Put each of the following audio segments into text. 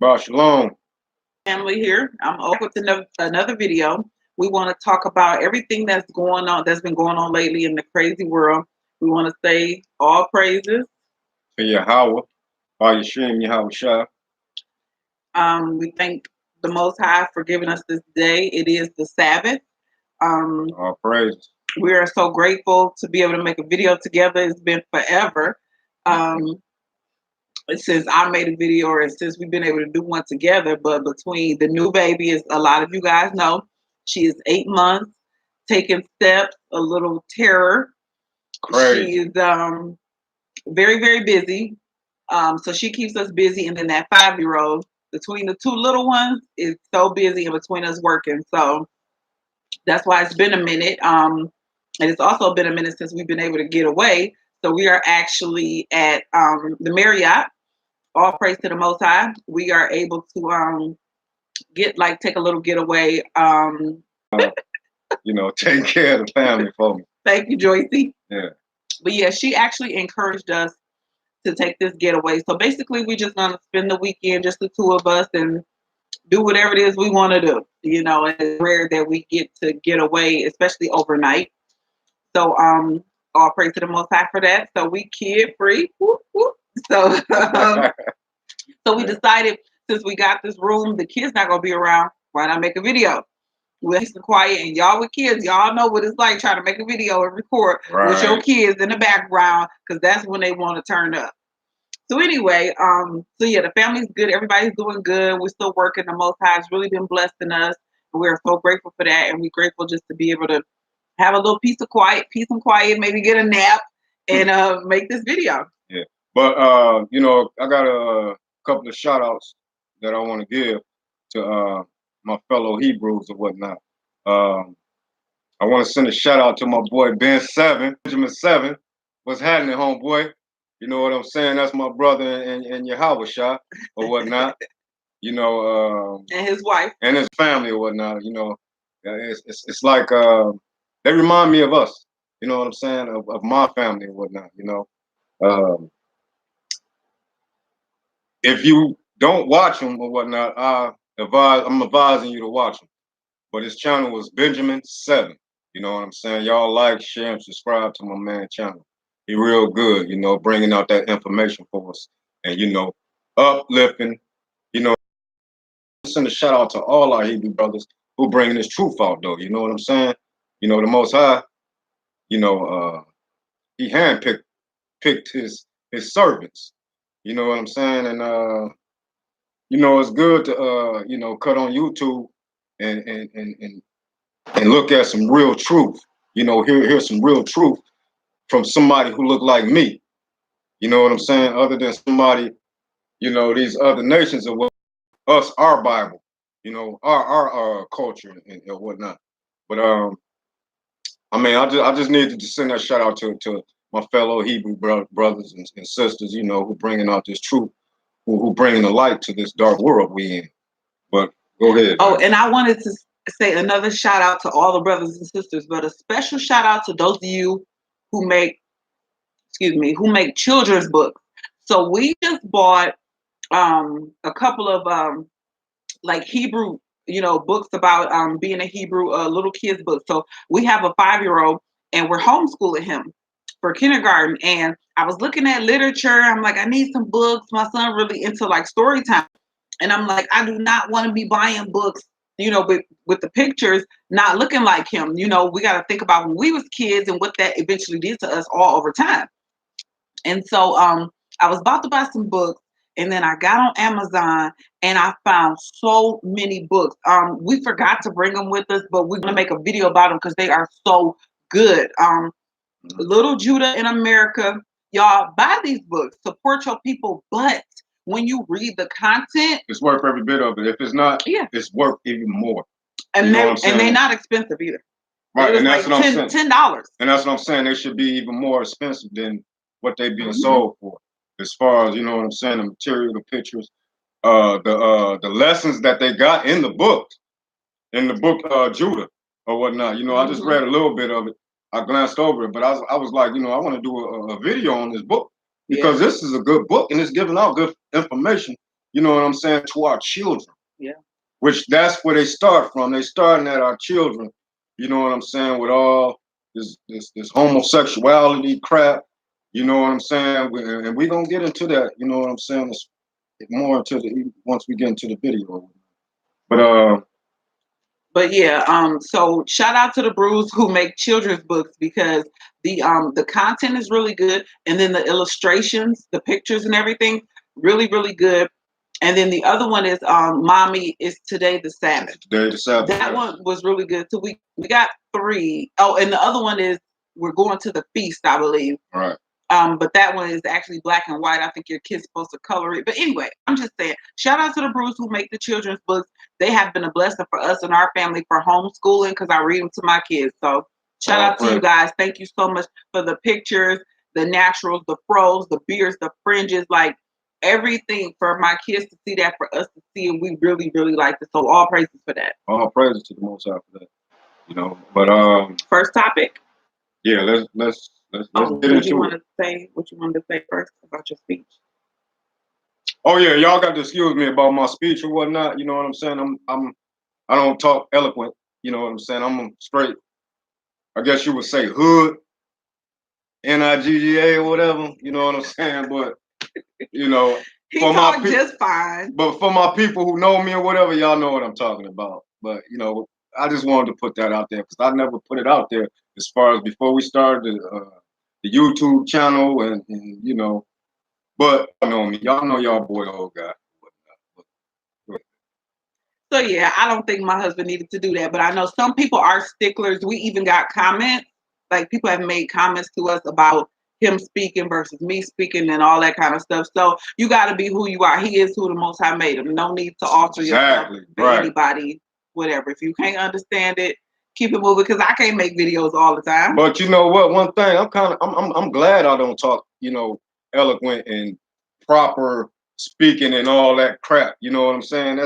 Shabbat shalom. Family here. I'm over with another video. We want to talk about everything that's going on, that's been going on lately in the crazy world. We want to say all praises. For Yahweh, by Yashim Yahweh Shah. We thank the Most High for giving us this day. It is the Sabbath. All praises. We are so grateful to be able to make a video together. It's been forever since I made a video or since we've been able to do one together. But between the new baby, as a lot of you guys know, she is 8 months, taking steps, a little terror. Crazy. She is very, very busy. So she keeps us busy. And then that 5-year-old, between the two little ones, is so busy in between us working. So that's why it's been a minute. And it's also been a minute since we've been able to get away. So we are actually at the Marriott. All praise to the Most High. We are able to take a little getaway. Taking care of the family for me. Thank you, Joycey. Yeah. But yeah, she actually encouraged us to take this getaway. So basically, we're just gonna spend the weekend, just the two of us, and do whatever it is we want to do. And it's rare that we get to get away, especially overnight. So all praise to the Most High for that. So we kid free. Whoop, whoop. So so we decided, since we got this room, the kids not gonna be around. Why not make a video? We're nice and quiet, and y'all with kids, y'all know what it's like trying to make a video and record with your kids in the background, because that's when they want to turn up. So anyway, so yeah, the family's good. Everybody's doing good. We're still working. The Most High has really been blessing us. And we're so grateful for that, and we're grateful just to be able to have a little peace and quiet, maybe get a nap, and make this video. Yeah, but I got a couple of shout outs that I want to give to my fellow Hebrews or whatnot. I want to send a shout out to my boy Benjamin 7. What's happening, homeboy? You know what I'm saying? That's my brother and Yahweh Shah or whatnot. And his wife and his family or whatnot. It's like they remind me of us. You know what I'm saying? Of my family and whatnot. If you don't watch them or whatnot, I'm advising you to watch them. But his channel was Benjamin 7. You know what I'm saying? Y'all like, share, and subscribe to my man channel. He real good, bringing out that information for us. And, uplifting, send a shout out to all our Hebrew brothers who bringing this truth out, though. You know what I'm saying? The Most High, he handpicked his servants. You know what I'm saying? And it's good to cut on YouTube and look at some real truth. Hear some real truth from somebody who look like me. You know what I'm saying? Other than somebody, these other nations of us, our Bible, our culture and whatnot. But I just needed to send that shout out to my fellow Hebrew brothers and sisters, who bringing out this truth, who bringing the light to this dark world we in. But go ahead. Oh, and I wanted to say another shout out to all the brothers and sisters, but a special shout out to those of you who make children's books. So we just bought a couple of Hebrew, books about being a Hebrew, little kids book. So we have a 5-year-old, and we're homeschooling him for kindergarten. And I was looking at literature. I'm like, I need some books. My son really into story time. And I'm like, I do not want to be buying books, with the pictures not looking like him. We got to think about when we was kids and what that eventually did to us all over time. And so I was about to buy some books, and then I got on Amazon and I found so many books. We forgot to bring them with us, but we're gonna make a video about them because they are so good. Little Judah in America, y'all buy these books, support your people, but when you read the content, it's worth every bit of it. If it's not, it's worth even more. And they're not expensive either. Right, and that's what I'm saying. $10. And that's what I'm saying. They should be even more expensive than what they're being sold for. As far as, you know what I'm saying, the material, the pictures, the lessons that they got in the book Judah or whatnot. I just read a little bit of it. I glanced over it, but I was like, I want to do a video on this book because this is a good book and it's giving out good information, you know what I'm saying, to our children. Yeah. Which that's where they start from. They starting at our children, you know what I'm saying, with all this homosexuality crap, you know what I'm saying? And we're gonna get into that, you know what I'm saying? It's more into the once we get into the video. But yeah, so shout out to the Brews who make children's books, because the content is really good, and then the illustrations, the pictures and everything, really, really good. And then the other one is Mommy, Is Today the Sabbath. Today the Sabbath. That one was really good. So we got 3. Oh, and the other one is We're Going to the Feast, I believe. Right. But that one is actually black and white. I think your kid's supposed to color it. But anyway, I'm just saying, shout out to the Brews who make the children's books. They have been a blessing for us and our family for homeschooling, because I read them to my kids. So shout out to you guys. Thank you so much for the pictures, the naturals, the froze, the beards, the fringes, like everything for my kids to see that, for us to see, and we really, really like it. So all praises for that. All praises to the Most High for that. You know, but first topic. Yeah, let's get into it. You want to say what you wanted to say first about your speech? Oh yeah, y'all got to excuse me about my speech or whatnot. You know what I'm saying? I don't talk eloquent. You know what I'm saying? I'm straight. I guess you would say hood, NIGGA or whatever. You know what I'm saying? But you know, he talked just fine. But for my people who know me or whatever, y'all know what I'm talking about. But you know, I just wanted to put that out there because I never put it out there as far as before we started the YouTube channel and you know. But you know me, y'all know y'all boy old guy. So yeah, I don't think my husband needed to do that, but I know some people are sticklers. We even got comments, like people have made comments to us about him speaking versus me speaking and all that kind of stuff. So you got to be who you are. He is who the Most High made him. No need to alter yourself for anybody, whatever. If you can't understand it, keep it moving, because I can't make videos all the time. But you know what? One thing, I'm glad I don't talk, you know, eloquent and proper speaking and all that crap. You know what I'm saying?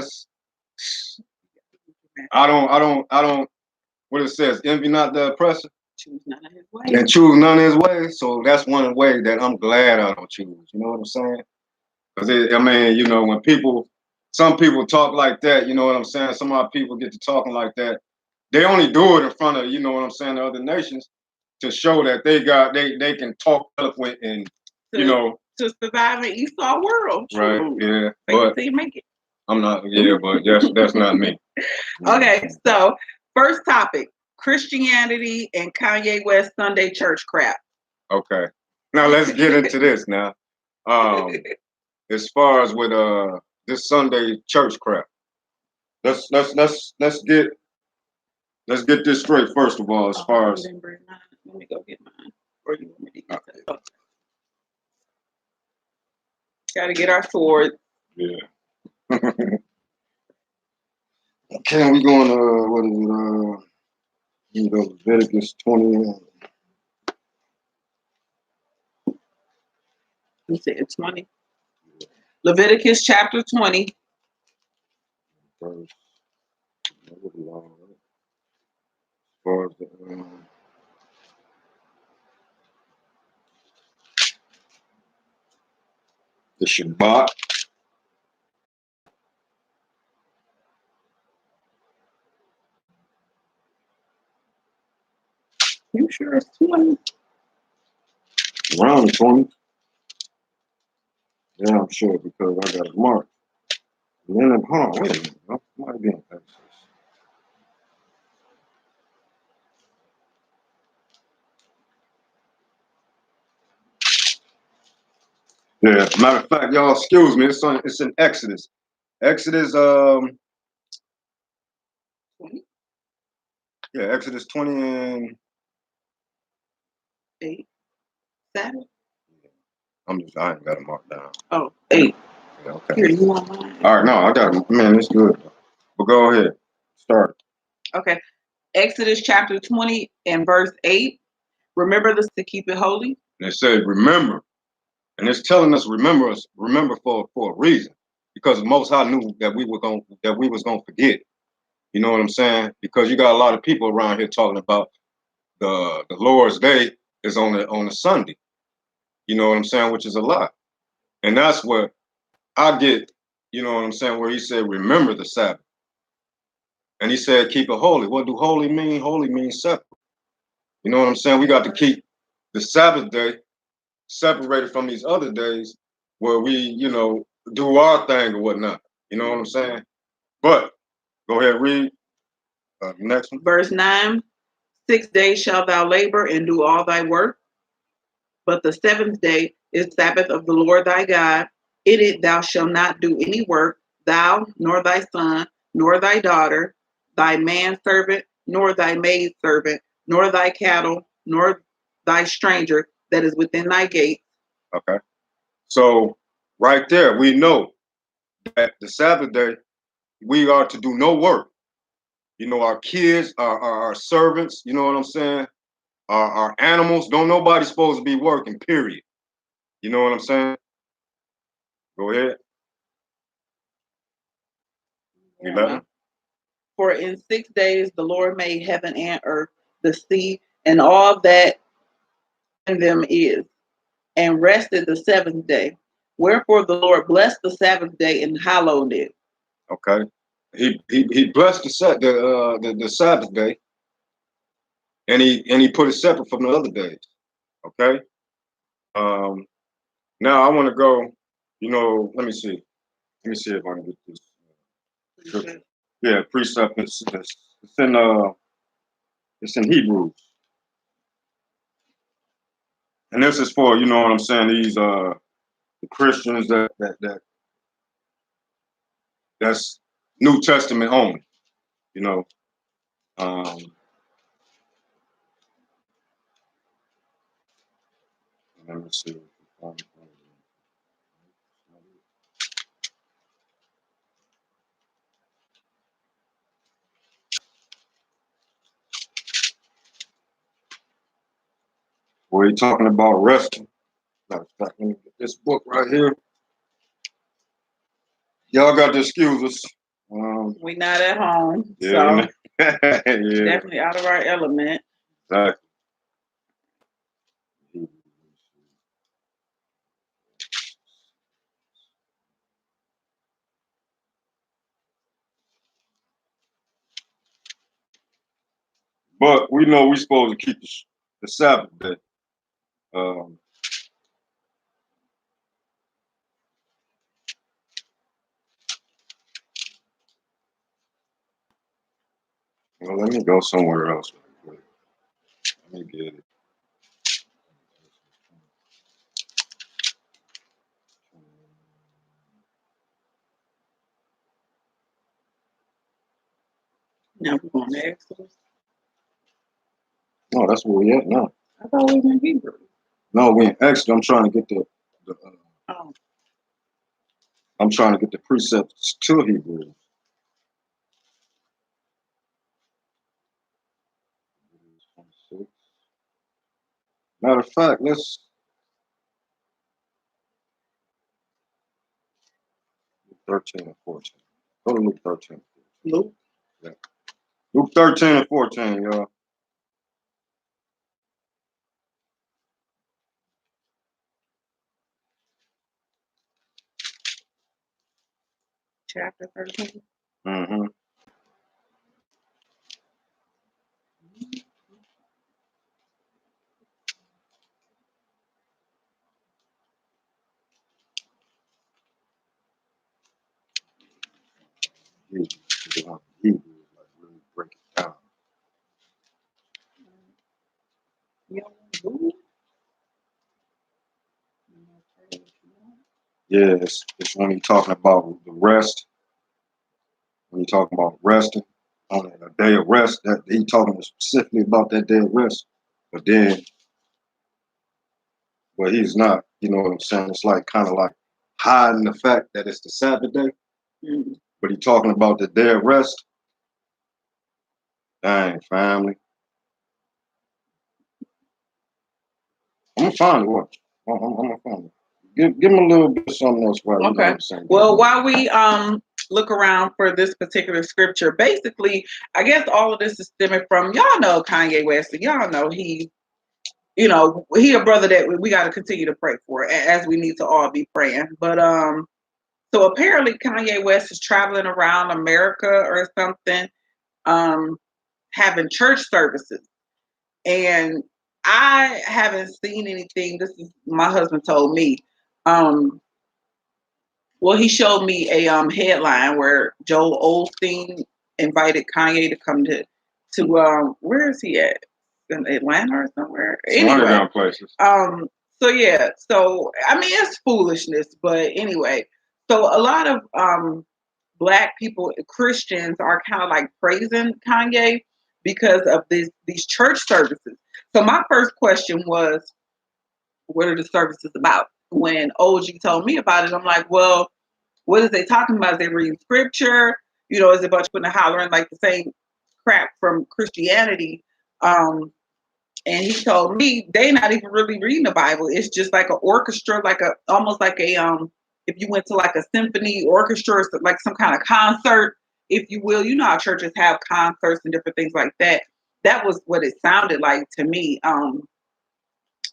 I don't. What it says, envy not the oppressor. Choose none of his ways. And choose none of his ways. So that's one way that I'm glad I don't choose. You know what I'm saying? Because I mean, you know, when some people talk like that, you know what I'm saying? Some of our people get to talking like that. They only do it in front of, you know what I'm saying, the other nations to show that they can talk eloquent and you know, to survive in Esau world. Right? Yeah, but you make it. I'm not. Yeah, but that's not me. Okay, so first topic: Christianity and Kanye West Sunday church crap. Okay, now let's get into this. Now, as far as with this Sunday church crap, let's get this straight first of all. As far as let me go get mine. Or you want me to get that? Okay. Got to get our sword. Yeah. Okay, we going what is it? Leviticus 20. You said 20. Leviticus chapter 20. Verse. As far as the Shabbat. You sure it's 20? Around 20. Yeah, I'm sure because I got it marked. And then, hold on, wait a minute. I might be in Texas. Yeah, matter of fact, y'all, excuse me, it's in Exodus. Exodus, 20? Yeah, Exodus 20 and 8. 7? I ain't got it marked down. Oh, 8. Yeah, okay. Here, you want mine? All right, no, I got it. Man, it's good. But go ahead. Start. Okay. Exodus chapter 20 and verse 8. Remember this to keep it holy. And it said, remember. And it's telling us remember for a reason. Because the Most High knew that we was gonna forget. You know what I'm saying? Because you got a lot of people around here talking about the Lord's Day is on a Sunday. You know what I'm saying? Which is a lie. And that's what I get you know what I'm saying, where he said, remember the Sabbath. And he said, keep it holy. What do holy mean? Holy means separate. You know what I'm saying? We got to keep the Sabbath day separated from these other days where we, you know, do our thing or whatnot. You know what I'm saying? But go ahead, read next one. Verse 9, 6 days shalt thou labor and do all thy work, but the seventh day is Sabbath of the Lord thy God. In it thou shalt not do any work, thou, nor thy son, nor thy daughter, thy manservant, nor thy maidservant, nor thy cattle, nor thy stranger that is within thy gate. Okay. So right there, we know that the Sabbath day, we are to do no work. You know, our kids, our servants, you know what I'm saying? Our animals, don't nobody supposed to be working, period. You know what I'm saying? Go ahead. 11. For in 6 days the Lord made heaven and earth, the sea, and all that in them is, and rested the seventh day. Wherefore the Lord blessed the Sabbath day and hallowed it. Okay. He blessed the Sabbath day, and he put it separate from the other days. Okay. Now I want to go. You know, let me see. Let me see if I can get this. Yeah, precept. It's in Hebrews, and this is for, you know what I'm saying, these the Christians that's New Testament only. You know. Let me see. Where he talking about resting. Matter of fact, let me get this book right here. Y'all got to excuse us. We not at home, Yeah, so yeah, definitely out of our element. exactly. But we know we're supposed to keep the Sabbath day. Well, let me go somewhere else real quick. Let me get it. Now we're going to Exodus. No, that's where we at now. I thought we were in Hebrew. No, we in Exodus. I'm trying to get Oh. I'm trying to get the precepts to Hebrew. Matter of fact, let's 13 and 14. Go to Luke 13. Luke. Yeah. Luke 13 and 14, y'all. Chapter 13. Mm-hmm. Hebrew, like really break it down. Yeah, it's when he's talking about the rest. When he's talking about resting on a day of rest, that he talking specifically about that day of rest. But then, but he's not. You know what I'm saying? It's like kind of like hiding the fact that it's the Sabbath day. Mm-hmm. But he's talking about the day of rest. Dang, family. I'm gonna find it. What? I'm gonna find it. Give him a little bit of something else while you know what I'm saying. Well, while we look around for this particular scripture, basically, I guess all of this is stemming from, y'all know Kanye West. Y'all know he a brother that we got to continue to pray for, as we need to all be praying. But So apparently Kanye West is traveling around America or something, um, having church services. And I haven't seen anything. This is my husband told me. Um, well, he showed me a headline where Joel Osteen invited Kanye to come to where is he at? In Atlanta or somewhere? It's one of Anyway, them places. so yeah, so I mean it's foolishness, but anyway, so a lot of black people, Christians, are kind of like praising Kanye because of these church services. So my first question was, what are the services about? When OG told me about it, I'm like, well, what is they talking about? Is they reading scripture? You know, is it a bunch of putting hollering like the same crap from Christianity? And he told me they not even really reading the Bible. It's just like an orchestra, like a almost like a if you went to like a symphony orchestra, like some kind of concert, if you will. You know how churches have concerts and different things like that. That was what it sounded like to me.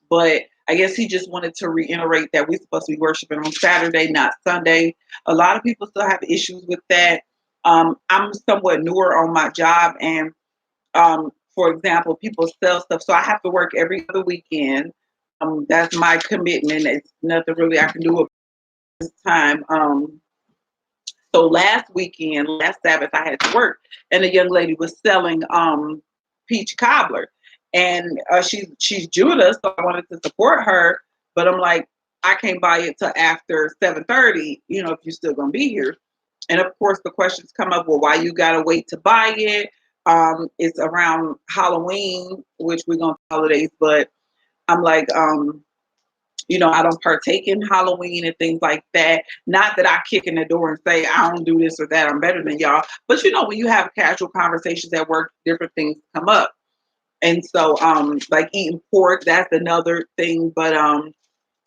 But I guess he just wanted to reiterate that we're supposed to be worshiping on Saturday, not Sunday. A lot of people still have issues with that. I'm somewhat newer on my job, and for example, people sell stuff, so I have to work every other weekend. That's my commitment. It's nothing really I can do at this time. So last weekend, last Sabbath, I had to work, and a young lady was selling peach cobbler, and she's Judah, so I wanted to support her, but I'm like, I can't buy it till after 7:30. You know, if you're still gonna be here. And of course, the questions come up. Well, why you gotta wait to buy it? It's around Halloween, which we're gonna holidays, but I'm like, you know, I don't partake in Halloween and things like that. Not that I kick in the door and say I don't do this or that. I'm better than y'all. But you know, when you have casual conversations at work, different things come up. And so, like eating pork, that's another thing. But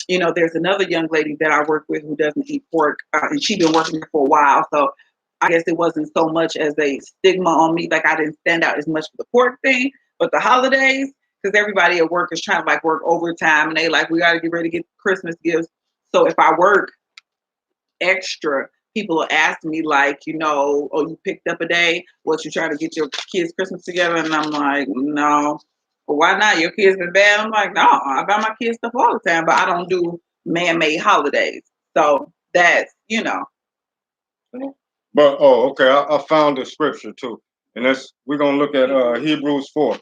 you know, there's another young lady that I work with who doesn't eat pork, and she's been working there for a while. So I guess it wasn't so much as a stigma on me. Like I didn't stand out as much for the pork thing, but the holidays, because everybody at work is trying to like work overtime, and they like we got to get ready to get Christmas gifts. So if I work extra, people will ask me like, you know, oh, you picked up a day? What, you trying to get your kids Christmas together? And I'm like, no. Well, why not? Your kids been bad? I'm like, no, I buy my kids stuff all the time, but I don't do man-made holidays. So that's, you know. But okay, I found the scripture too, and we're gonna look at Hebrews 4.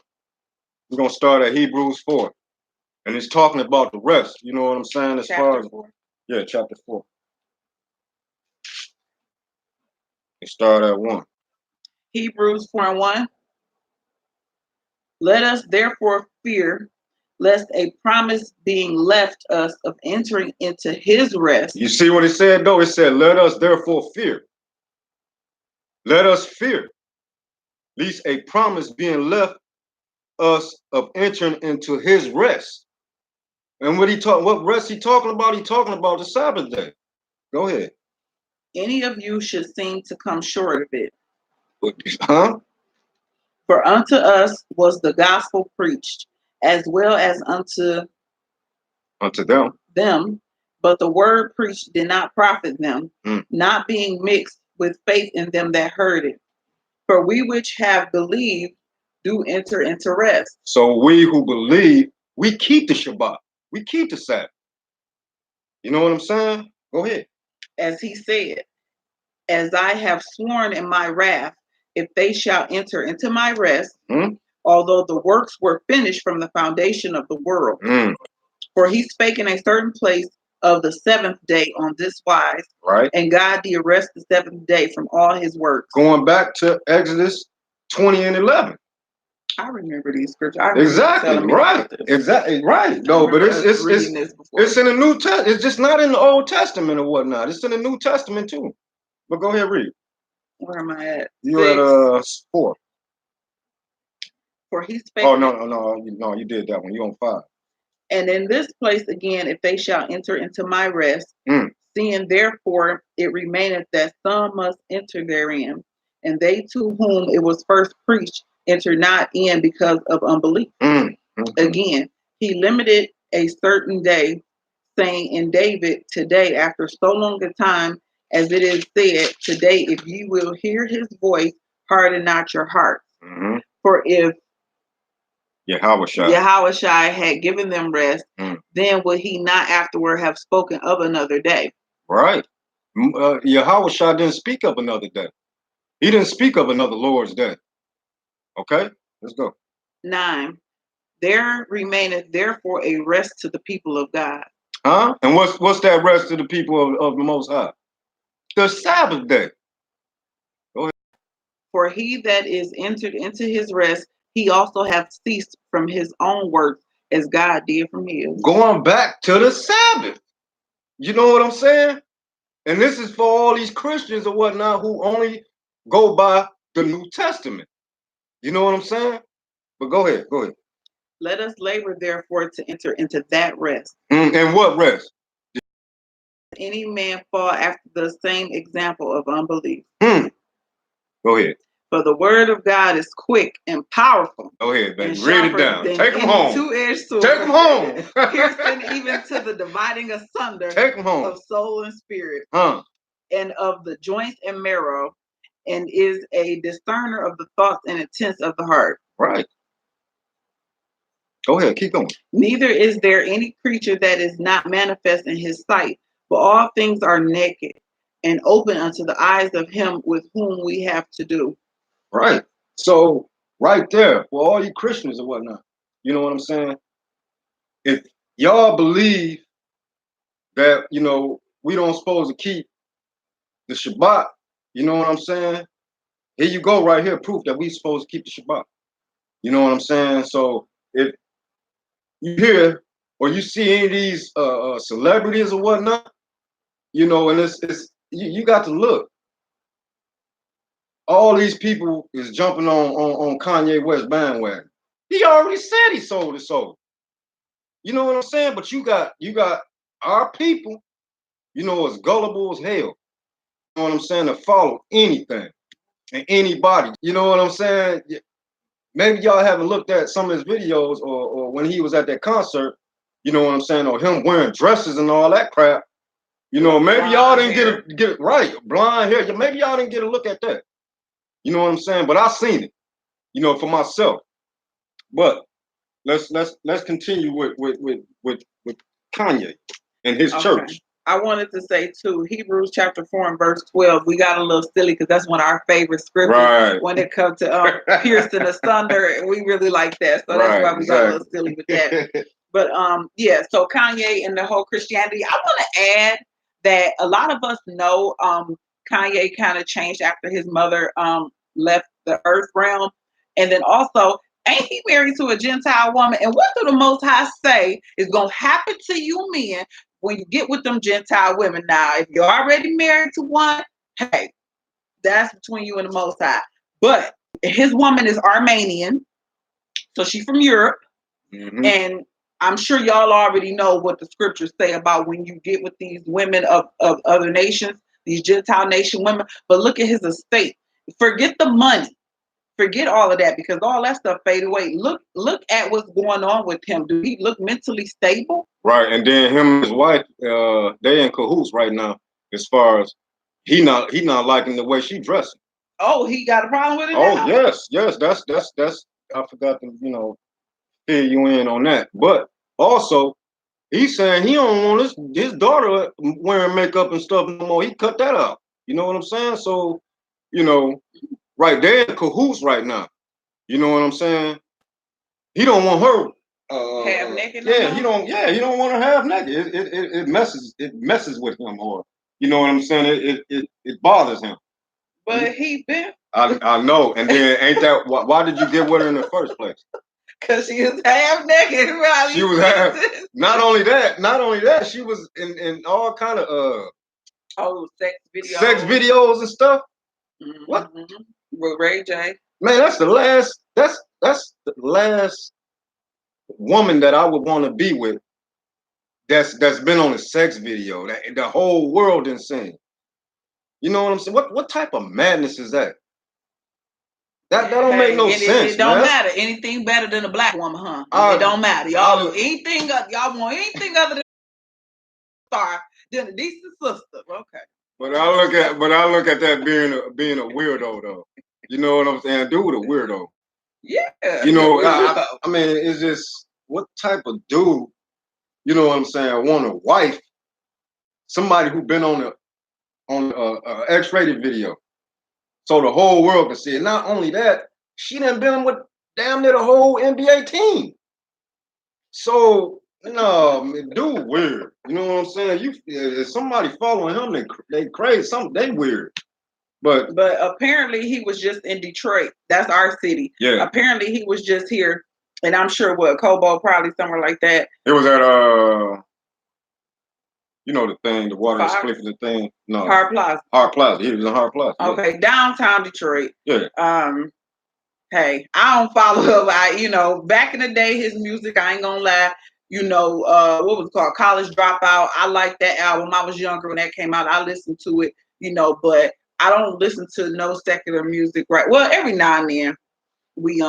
We're gonna start at Hebrews 4, and it's talking about the rest. You know what I'm saying? As Chapter far as 4. Yeah, chapter 4. It start at 1. Hebrews 4:1. Let us therefore fear, lest a promise being left us of entering into his rest. You see what it said though? It said, "Let us therefore fear." Let us fear, lest a promise being left us of entering into his rest. And what rest he talking about? He talking about the Sabbath day. Go ahead. Any of you should seem to come short of it. Huh? For unto us was the gospel preached, as well as unto them. But the word preached did not profit them, not being mixed with faith in them that heard it. For we which have believed do enter into rest. So we who believe, we keep the Shabbat. We keep the Sabbath. You know what I'm saying? Go ahead. As he said, as I have sworn in my wrath, if they shall enter into my rest, although the works were finished from the foundation of the world. For he spake in a certain place of the seventh day on this wise, right? And God did rest the seventh day from all his works. Going back to Exodus 20 and 11. I remember these scriptures. Exactly, right. Exactly, right. No, but it's in the New Testament. It's just not in the Old Testament or whatnot. It's in the New Testament too. But go ahead, read. Where am I at? You're at 4. For he spake. Oh no, you did that one. You're on 5. And in this place again, if they shall enter into my rest, seeing therefore it remaineth that some must enter therein, and they to whom it was first preached enter not in because of unbelief. Again, he limited a certain day, saying in David, today, after so long a time, as it is said today, if you will hear his voice, harden not your hearts. Mm-hmm. For if Yahushua had given them rest, then would he not afterward have spoken of another day? Right. Yahushua didn't speak of another day. He didn't speak of another Lord's day. Okay, let's go. 9. There remaineth therefore a rest to the people of God. Huh? And what's that rest to the people of the Most High? The Sabbath day. Go ahead. For he that is entered into his rest, he also hath ceased from his own works, as God did from his. Going back to the Sabbath. You know what I'm saying? And this is for all these Christians or whatnot who only go by the New Testament. You know what I'm saying? But go ahead. Let us labor, therefore, to enter into that rest. And what rest? Any man fall after the same example of unbelief. Go ahead. For the word of God is quick and powerful. Go ahead, baby. Read it down. Take them home. Two-edged sword. Take them home. Piercing even to the dividing asunder of soul and spirit, and of the joints and marrow, and is a discerner of the thoughts and intents of the heart. Right. Go ahead, keep going. Neither is there any creature that is not manifest in his sight, but all things are naked and open unto the eyes of him with whom we have to do. Right. So right there, for all you Christians and whatnot, you know what I'm saying? If y'all believe that, we don't supposed to keep the Shabbat, you know what I'm saying? Here you go right here, proof that we supposed to keep the Shabbat. You know what I'm saying? So if you hear or you see any of these celebrities or whatnot, and it's you got to look. All these people is jumping on Kanye West bandwagon. He already said he sold his soul. You know what I'm saying? But you got our people, as gullible as hell. You know what I'm saying? To follow anything and anybody. You know what I'm saying? Maybe y'all haven't looked at some of his videos or when he was at that concert, you know what I'm saying? Or him wearing dresses and all that crap. Maybe y'all didn't get it right. Blonde hair. Maybe y'all didn't get a look at that. You know what I'm saying? But I seen it, for myself. But let's continue with Kanye and his church. I wanted to say too, Hebrews chapter 4 and verse 12. We got a little silly because that's one of our favorite scriptures when it comes to piercing asunder. We really like that, so that's why we got a little silly with that. But so Kanye and the whole Christianity. I want to add that a lot of us know Kanye kind of changed after his mother left the earth realm, and then also, ain't he married to a Gentile woman? And what do the Most High say is gonna happen to you men when you get with them Gentile women? Now, if you're already married to one, hey, that's between you and the Most High. But his woman is Armenian, so she's from Europe, and I'm sure y'all already know what the scriptures say about when you get with these women of other nations, these Gentile nation women. But look at his estate. Forget the money. Forget all of that, because all that stuff fade away. Look at what's going on with him. Do he look mentally stable? Right, and then him and his wife, they in cahoots right now. As far as he not liking the way she dressing. Oh, he got a problem with it? Oh, now? yes. That's I forgot to fill you in on that. But also, he's saying he don't want his daughter wearing makeup and stuff no more. He cut that out. You know what I'm saying? So, right, they're in cahoots right now. You know what I'm saying? He don't want her half naked. He don't want her half naked. It messes with him, or you know what I'm saying? It bothers him. But he been. I know, and then ain't that why did you get with her in the first place? Because she was half naked. Right? She was half. Not only that, she was in all kind of sex videos and stuff. What? With Ray J. Man, that's the last woman that I would want to be with. That's been on a sex video that the whole world didn't see. You know what I'm saying? What type of madness is that? That don't make no sense. It don't matter. Anything better than a black woman, huh? It don't matter. Y'all want anything other than a decent sister. Okay. But I look at that being a weirdo though. You know what I'm saying? Dude, a weirdo. Yeah. You know, I mean, it's just what type of dude, you know what I'm saying, want a wife, somebody who been on a X-rated video, so the whole world can see it. Not only that, she done been with damn near the whole NBA team. So no, dude, weird. You know what I'm saying? You if somebody following him, they crazy. They weird. But apparently he was just in Detroit. That's our city. Yeah. Apparently he was just here, and I'm sure Cobo, probably somewhere like that. It was at you know the thing, the water is clicking the thing. No. Hard Plaza. Hard Plaza. He was in Hard Plaza. Okay, yeah. Downtown Detroit. Yeah. Hey, I don't follow him. Back in the day, his music, I ain't gonna lie. What was it called? College Dropout. I liked that album. I was younger when that came out. I listened to it, but I don't listen to no secular music, right? Well, every now and then we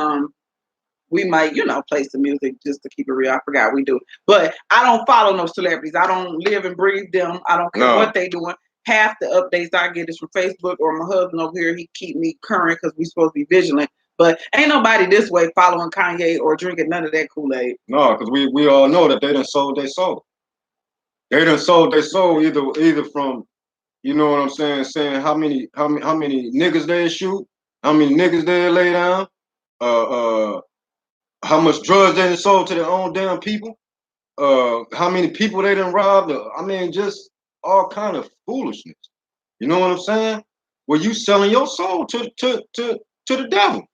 might, play some music just to keep it real. I forgot we do. But I don't follow no celebrities. I don't live and breathe them. I don't care what they doing. Half the updates I get is from Facebook, or my husband over here, he keep me current because we supposed to be vigilant. But ain't nobody this way following Kanye or drinking none of that Kool-Aid. No, because we all know that they done sold their soul. They done sold their soul either from, you know what I'm saying how many niggas they shoot, how many niggas they lay down, how much drugs they done sold to their own damn people, how many people they done robbed. I mean, just all kind of foolishness. You know what I'm saying? Well, you selling your soul to the devil.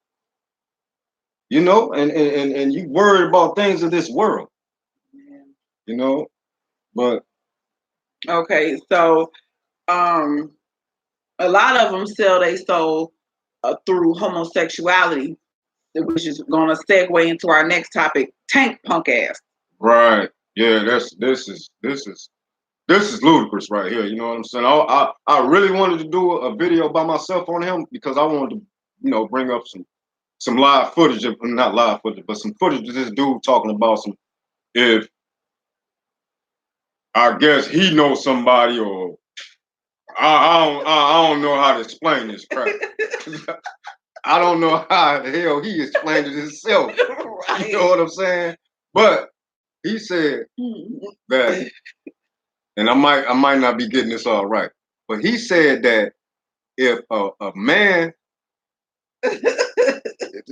You know, and you worried about things of this world. You know, but okay, so a lot of them sell their soul through homosexuality, which is going to segue into our next topic: Tank punk ass. Right. Yeah. This is ludicrous right here. You know what I'm saying? I really wanted to do a video by myself on him because I wanted to, bring up some live footage of, not live footage, but some footage of this dude talking about if I guess he knows somebody, or I don't know how to explain this crap. I don't know how the hell he explained it himself. Right. You know what I'm saying? But he said that, and I might not be getting this all right, but he said that if a man,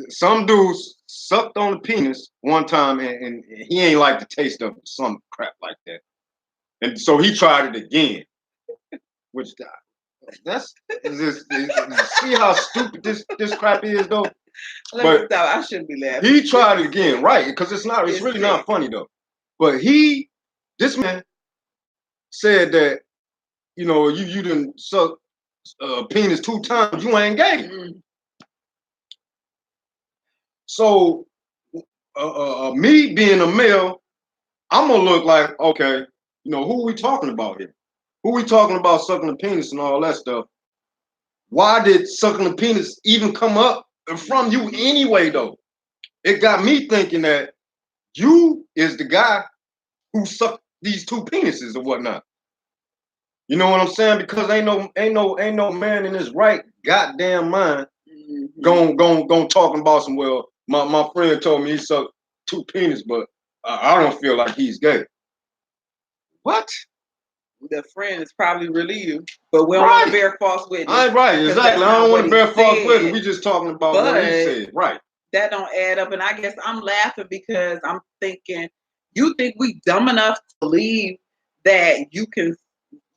some dudes sucked on the penis one time and he ain't like the taste of it, some crap like that, and so he tried it again, which see how stupid this crap is though. But I shouldn't be laughing. He tried it again, right? Because it's really not funny though. But this man said that, you didn't suck penis 2 times, you ain't gay. Mm-hmm. So me being a male, I'm gonna look like, okay, who are we talking about here? Who we talking about sucking the penis and all that stuff? Why did sucking the penis even come up from you anyway though? It got me thinking that you is the guy who sucked these 2 penises or whatnot. You know what I'm saying? Because ain't no man in his right goddamn mind gon' talking about some, well, my friend told me he sucked 2 penis, but I don't feel like he's gay. What? The friend is probably really you, but we don't want to bear false witness. Right, exactly. I don't want to bear false witness. We just talking about what he said, right? That don't add up, and I guess I'm laughing because I'm thinking, you think we dumb enough to believe that you can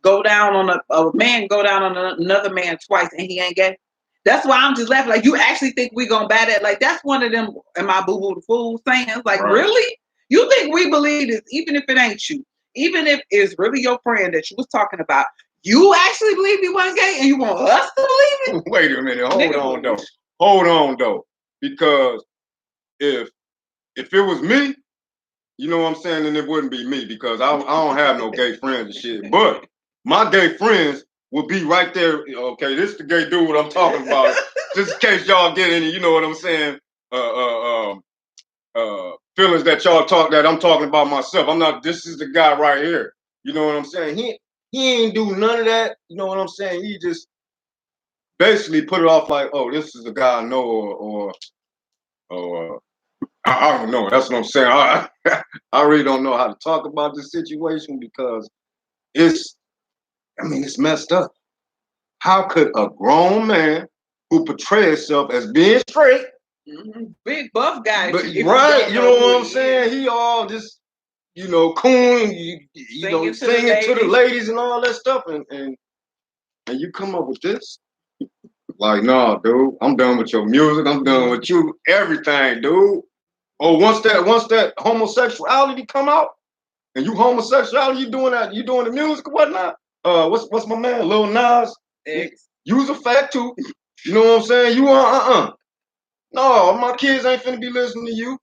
go down on a man go down on another man twice and he ain't gay? That's why I'm just laughing. Like, you actually think we gonna bat that? Like, that's one of them, am I boo-boo the fool sayings? Like, right. Really? You think we believe this, even if it ain't you? Even if it's really your friend that you was talking about, you actually believe he wasn't gay and you want us to believe it? Wait a minute. Hold on, though. Because if it was me, you know what I'm saying, then it wouldn't be me, because I don't have no gay friends and shit. But my gay friends would be right there. Okay, this is the gay dude I'm talking about. Just in case y'all get any, you know what I'm saying, feelings that I'm talking about myself. I'm not, this is the guy right here. You know what I'm saying? He ain't do none of that. You know what I'm saying? He just basically put it off like, oh, this is a guy I know, or I don't know. That's what I'm saying. I really don't know how to talk about this situation because it's messed up. How could a grown man who portrays himself as being straight, big buff guy, but right, you know what I'm saying? He all just, coon, singing to the ladies and all that stuff, and you come up with this? Like, nah, dude, I'm done with your music. I'm done with you, everything, dude. Or once that homosexuality come out, and you homosexuality, you doing the music or whatnot. What's my man, Lil Nas? Use a fact too. You know what I'm saying? You No, my kids ain't finna be listening to you.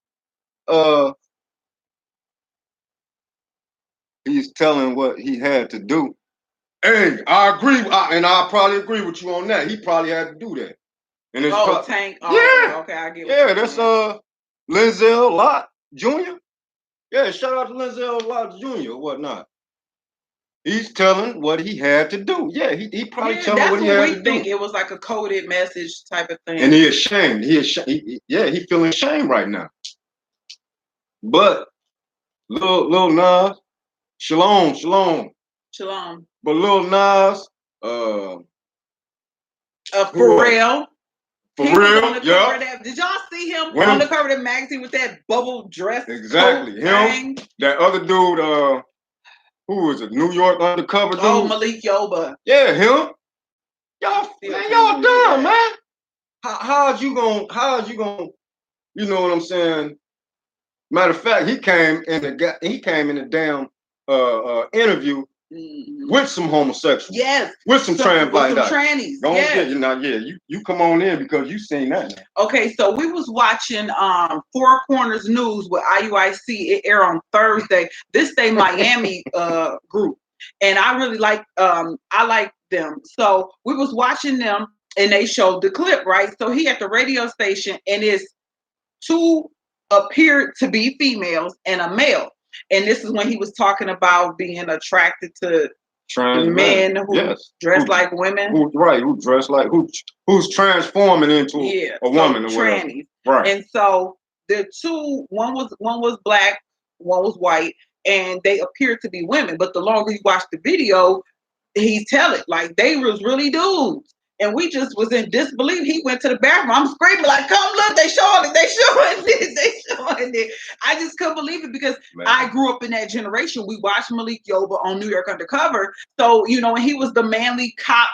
He's telling what he had to do. Hey, I agree, and I probably agree with you on that. He probably had to do that. And it's Tank. Yeah, Okay, I get. Yeah, that's Lenzel Lott Jr. Yeah, shout out to Lenzel Lott Jr. or whatnot. He's telling what he had to do. Yeah, he probably telling what he had to do. Think it was like a coded message type of thing. And he ashamed. He feeling shame right now. But Lil Nas, shalom. But Lil Nas, Pharrell. For real, yeah. Did y'all see him on the cover of the magazine with that bubble dress? Exactly. Him. That other dude, who is it? New York undercover dude. Oh, Malik Yoba. Yeah, him. Y'all dumb, man. How's you gonna, you know what I'm saying? Matter of fact, he came in the damn interview with some homosexuals. Yes. With some trannies. Don't get you come on in because you seen that now. Okay, so we was watching Four Corners News with IUIC. It aired on Thursday. This day Miami group. And I really like them. So we was watching them and they showed the clip, right? So he at the radio station and it's two appeared to be females and a male. And this is when he was talking about being attracted to trans men who dress like women. Who dress like who's transforming into a woman or trannies. Whatever. Right. And so the two, one was black, one was white, and they appeared to be women. But the longer you watch the video, he's telling like they was really dudes. And we just was in disbelief. He went to the bathroom. I'm screaming like, "Come look! They showing it! I just couldn't believe it because I grew up in that generation. We watched Malik Yoba on New York Undercover. So when he was the manly cop,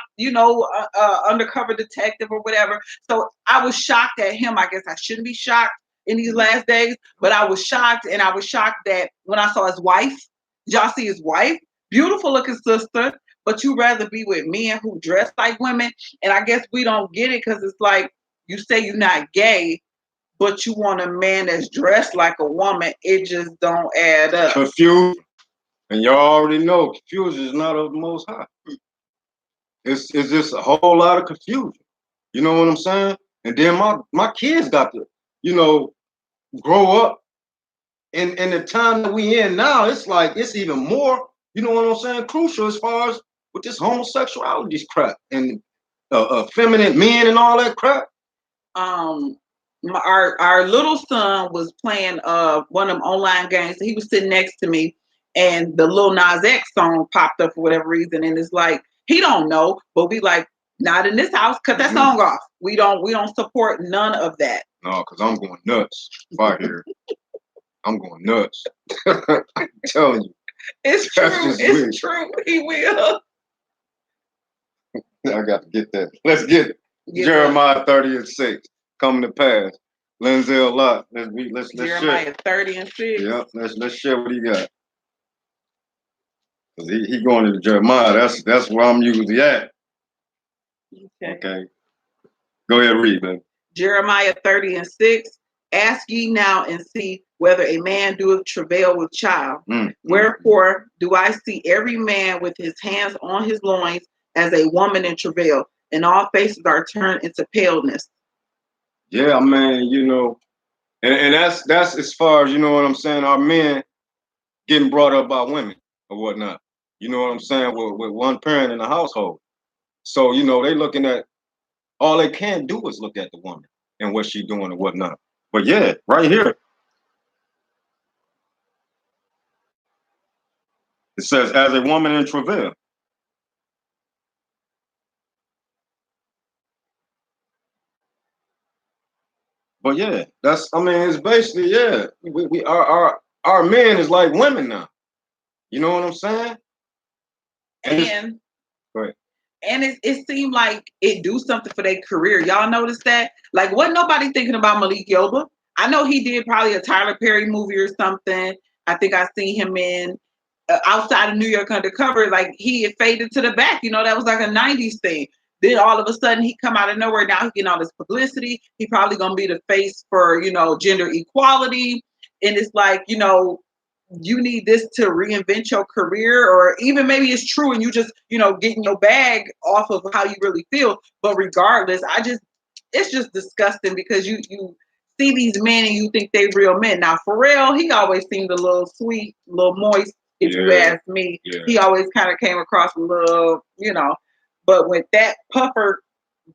undercover detective or whatever. So I was shocked at him. I guess I shouldn't be shocked in these last days, but I was shocked, and I was shocked that when I saw his wife. Y'all see his wife? Beautiful looking sister. But you rather be with men who dress like women. And I guess we don't get it because it's like you say you're not gay, but you want a man that's dressed like a woman. It just don't add up. Confusion. And y'all already know confusion is not of the Most High. It's just a whole lot of confusion. You know what I'm saying? And then my kids got to, grow up. In the time that we in now, it's like it's even more, you know what I'm saying, crucial as far as with this homosexuality crap and feminine men and all that crap. Our little son was playing one of them online games. He was sitting next to me, and the Lil Nas X song popped up for whatever reason, and it's like he don't know, but we like not in this house. Cut that song off. We don't support none of that. No, because I'm going nuts right here. I'm going nuts. I'm telling you. It's true. It's true. He will. I got to get that. Let's get it. Jeremiah 30:6 coming to pass. Lenzel Lott. Let's Jeremiah share. 30:6. Yeah, let's share what he got. Cause he going into Jeremiah. That's where I'm usually at. Okay. Go ahead, read, man. Jeremiah 30:6. Ask ye now and see whether a man doeth travail with child. Wherefore do I see every man with his hands on his loins as a woman in travail, and all faces are turned into paleness. Yeah, man, and that's as far as, you know what I'm saying, our men getting brought up by women or whatnot. You know what I'm saying? With one parent in the household. So, you know, they looking at all they can do is look at the woman and what she doing and whatnot. But yeah, right here it says as a woman in travail. But yeah, that's I mean, it's basically yeah. We our men is like women now. You know what I'm saying? And Right. and it seemed like it do something for their career. Y'all notice that? Like, wasn't nobody thinking about Malik Yoba? I know he did probably a Tyler Perry movie or something. I think I seen him in Outside of New York Undercover. Like, he had faded to the back. You know, that was like a '90s thing. Then all of a sudden he come out of nowhere. Now he getting all this publicity. He probably gonna be the face for, you know, gender equality. And it's like, you know, you need this to reinvent your career, or even maybe it's true and you just, you know, getting your bag off of how you really feel. But regardless, it's just disgusting because you see these men and you think they real men. Now Pharrell, he always seemed a little sweet, a little moist, if you ask me. Yeah. He always kind of came across a little, you know, but with that puffer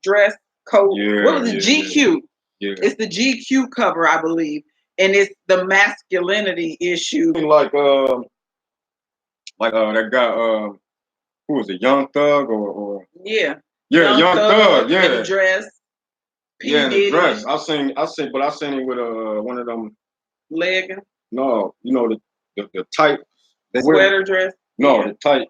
dress coat, what was it, GQ? Yeah. It's the GQ cover, I believe, and it's the masculinity issue. Like that guy who was it, Young Thug or Yeah. Young Thug, yeah. In the dress. Yeah, in the dress. I seen him with one of them leggings. No, you know the tight sweater dress. No, yeah.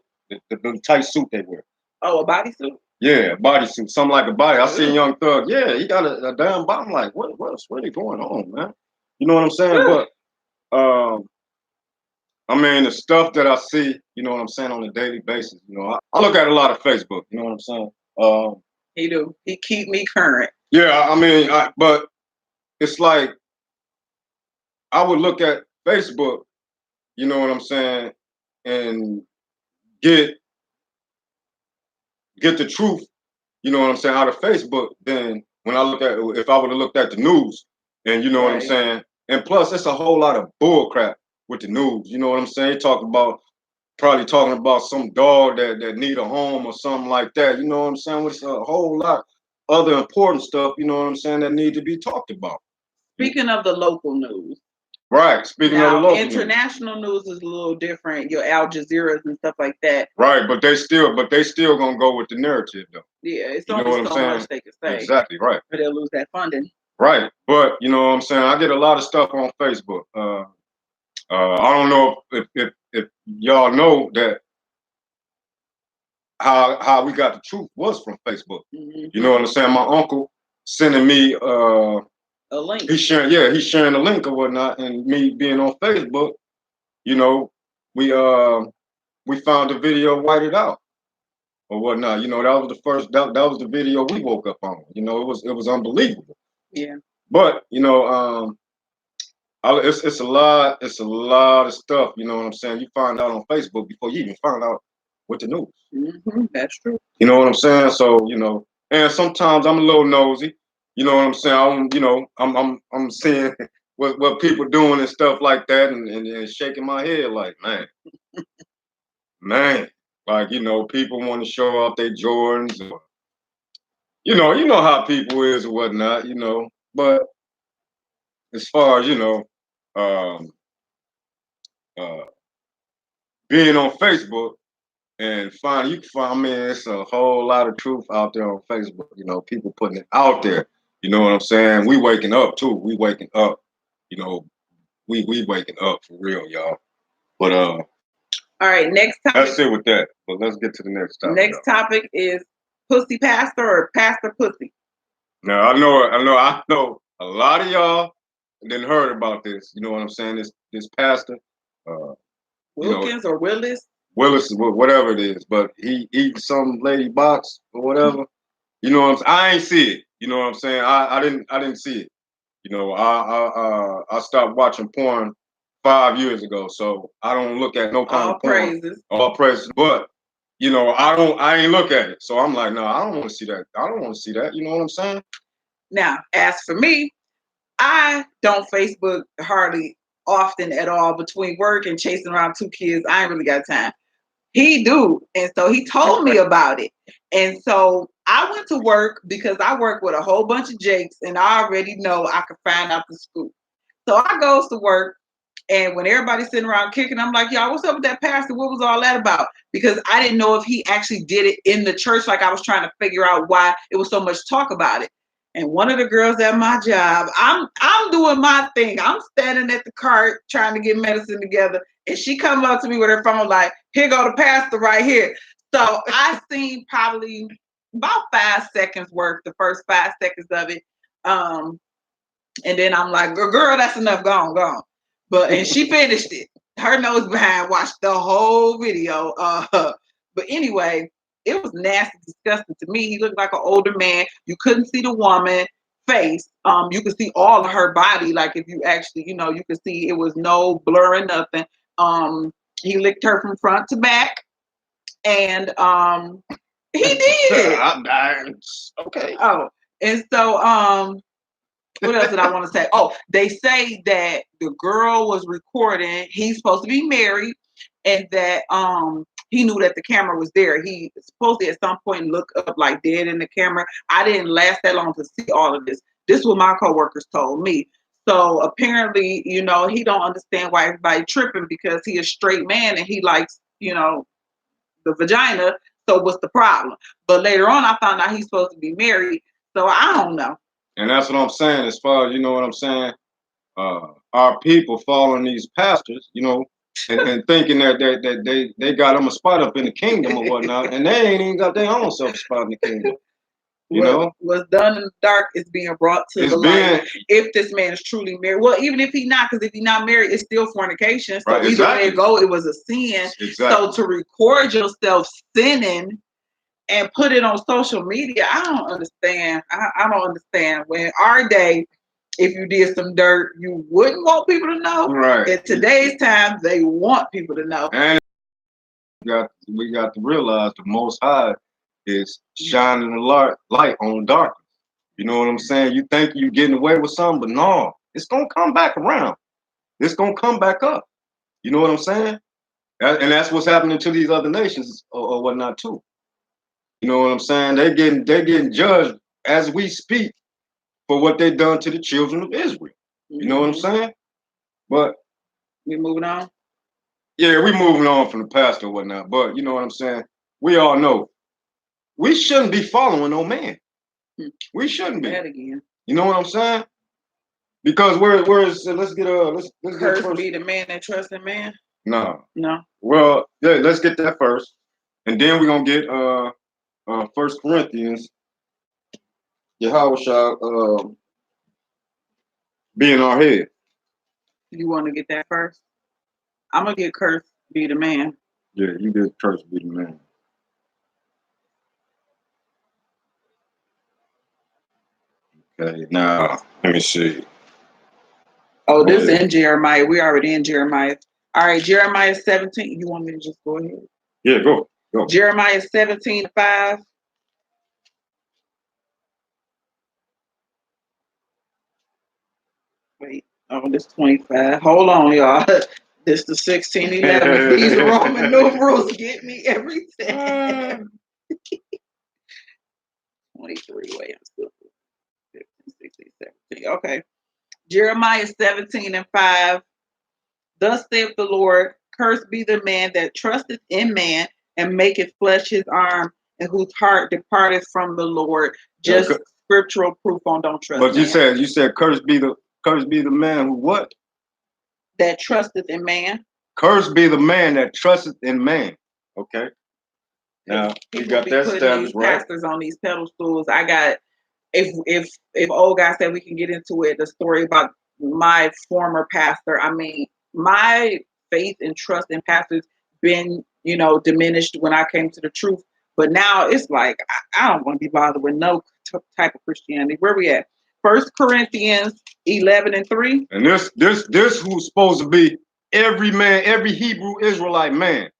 the tight suit they wear. Oh, a bodysuit? Yeah, bodysuit, something like a body. I seen Young Thug. Yeah, he got a damn bottom. Like, what's really going on, man? You know what I'm saying? But I mean, the stuff that I see, you know what I'm saying, on a daily basis. You know, I look at a lot of Facebook. You know what I'm saying? He do. He keep me current. Yeah, I mean, but it's like I would look at Facebook. You know what I'm saying, and get the truth, you know what I'm saying, out of Facebook, then when I look at if I would have looked at the news, and you know what I'm saying, and plus it's a whole lot of bull crap with the news. You know what I'm saying? Probably talking about some dog that need a home or something like that. You know what I'm saying? It's a whole lot other important stuff, you know what I'm saying, that need to be talked about. Speaking of the local news. Right. Speaking of the local international news is a little different. Your Al Jazeera's and stuff like that. Right, but they still gonna go with the narrative though. Yeah, it's only so much they can say. Exactly, right. Or they'll lose that funding. Right, but you know what I'm saying. I get a lot of stuff on Facebook. I don't know if y'all know that how we got the truth was from Facebook. Mm-hmm. You know what I'm saying? My uncle sending me a link. He's sharing a link or whatnot, and me being on Facebook, you know, we found the video whited out or whatnot. You know, that was the first that was the video we woke up on. You know, it was unbelievable. Yeah. But you know, it's a lot of stuff. You know what I'm saying? You find out on Facebook before you even find out with the news. Mm-hmm, that's true. You know what I'm saying? So you know, and sometimes I'm a little nosy. You know what I'm saying? I'm seeing what people doing and stuff like that, and shaking my head like, man, like you know, people want to show off their Jordans, or, you know how people is or whatnot, you know. But as far as you know, being on Facebook and you can find, I mean, it's a whole lot of truth out there on Facebook. You know, people putting it out there. You know what I'm saying? We waking up too. We waking up. You know, we waking up for real, y'all. But all right, next topic. That's it with that. But let's get to the next topic. Next topic is pussy pastor or pastor pussy. Now I know a lot of y'all didn't heard about this. You know what I'm saying? This pastor, Wilkins or Willis. Willis, whatever it is, but he eating some lady box or whatever. You know what I'm saying? I ain't see it. You know what I'm saying? I didn't see it. You know, I stopped watching porn 5 years ago, so I don't look at no kind of porn. All praises. But you know, I ain't look at it. So I'm like, no, I don't want to see that. I don't want to see that. You know what I'm saying? Now, as for me, I don't Facebook hardly often at all. Between work and chasing around 2 kids, I ain't really got time. He do. And so he told me about it. And so I went to work because I work with a whole bunch of Jakes and I already know I could find out the scoop. So I goes to work, and when everybody's sitting around kicking, I'm like, y'all, what's up with that pastor? What was all that about? Because I didn't know if he actually did it in the church. Like I was trying to figure out why it was so much talk about it. And one of the girls at my job, I'm doing my thing. I'm standing at the cart trying to get medicine together. And she comes up to me with her phone like, here go the pastor right here. So I seen probably about 5 seconds worth, the first 5 seconds of it. And then I'm like, girl, that's enough. Go on, go on. And she finished it. Her nose behind watched the whole video. But anyway, it was nasty, disgusting to me. He looked like an older man. You couldn't see the woman face. You could see all of her body. Like if you actually, you could see it was no blurring, nothing. He licked her from front to back. And he did. Okay. Oh, and so what else did I want to say? Oh, they say that the girl was recording. He's supposed to be married, and that he knew that the camera was there. He supposed to at some point look up like dead in the camera. I didn't last that long to see all of this. This is what my coworkers told me. So apparently, he don't understand why everybody tripping because he is a straight man and he likes, the vagina. So what's the problem? But later on, I found out he's supposed to be married. So I don't know. And that's what I'm saying. As far as you know what I'm saying, our people following these pastors, and thinking that they got them a spot up in the kingdom or whatnot, and they ain't even got their own self spot in the kingdom. What's done in the dark is being brought to the light. If this man is truly married, well, even if he's not, because if he's not married, it's still fornication. So right, either way it go, it was a sin. Exactly. So to record yourself sinning and put it on social media, I don't understand. I don't understand. When our day, if you did some dirt, you wouldn't want people to know. Right. In today's time, they want people to know. And we got to realize the Most High is shining the light on darkness. You know what I'm saying? You think you're getting away with something, but no, it's gonna come back around. It's gonna come back up. You know what I'm saying? And that's what's happening to these other nations or whatnot too. You know what I'm saying? They're getting judged as we speak for what they've done to the children of Israel. You know what I'm saying? But we moving on. Yeah, we moving on from the past or whatnot. But you know what I'm saying? We all know we shouldn't be following no man. We shouldn't be. That again. You know what I'm saying? Because let's get Cursed be the man that trusts in man. No. No. Well, yeah, let's get that first, and then we're gonna get 1 Corinthians. Yahweh being our head. You want to get that first? I'm gonna get cursed be the man. Yeah, you get cursed be the man. Okay, now let me see. Oh, this is in Jeremiah. We already in Jeremiah. All right, Jeremiah 17. You want me to just go ahead? Yeah, go. Jeremiah 17:5. Wait, this 25. Hold on, y'all. This the 16:11. These Roman numerals get me every time. 23. Wait, I'm still 15, 16, 17. Okay. Jeremiah 17:5. Thus saith the Lord, cursed be the man that trusteth in man and maketh flesh his arm, and whose heart departeth from the Lord. Just scriptural proof on don't trust. But you said cursed be the man who what? That trusteth in man. Cursed be the man that trusteth in man. Okay. Now you got that established, right? Pastors on these pedestals. I got if old guy said we can get into it, the story about my former pastor. I mean, my faith and trust in pastors been, diminished when I came to the truth. But now it's like I don't want to be bothered with no type of Christianity. Where we at? 1 Corinthians 11:3. And this who's supposed to be every man, every Hebrew Israelite man.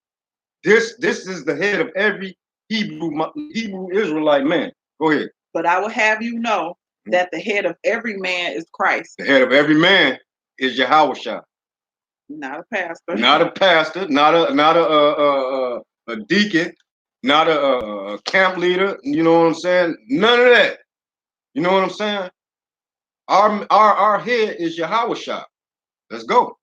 This is the head of every Hebrew Israelite man. Go ahead. But I will have you know that the head of every man is Christ. The head of every man is Yahweh. Not a pastor. Not a pastor. Not a a deacon, not a camp leader. You know what I'm saying? None of that. You know what I'm saying? Our head is Yahushua. Let's go.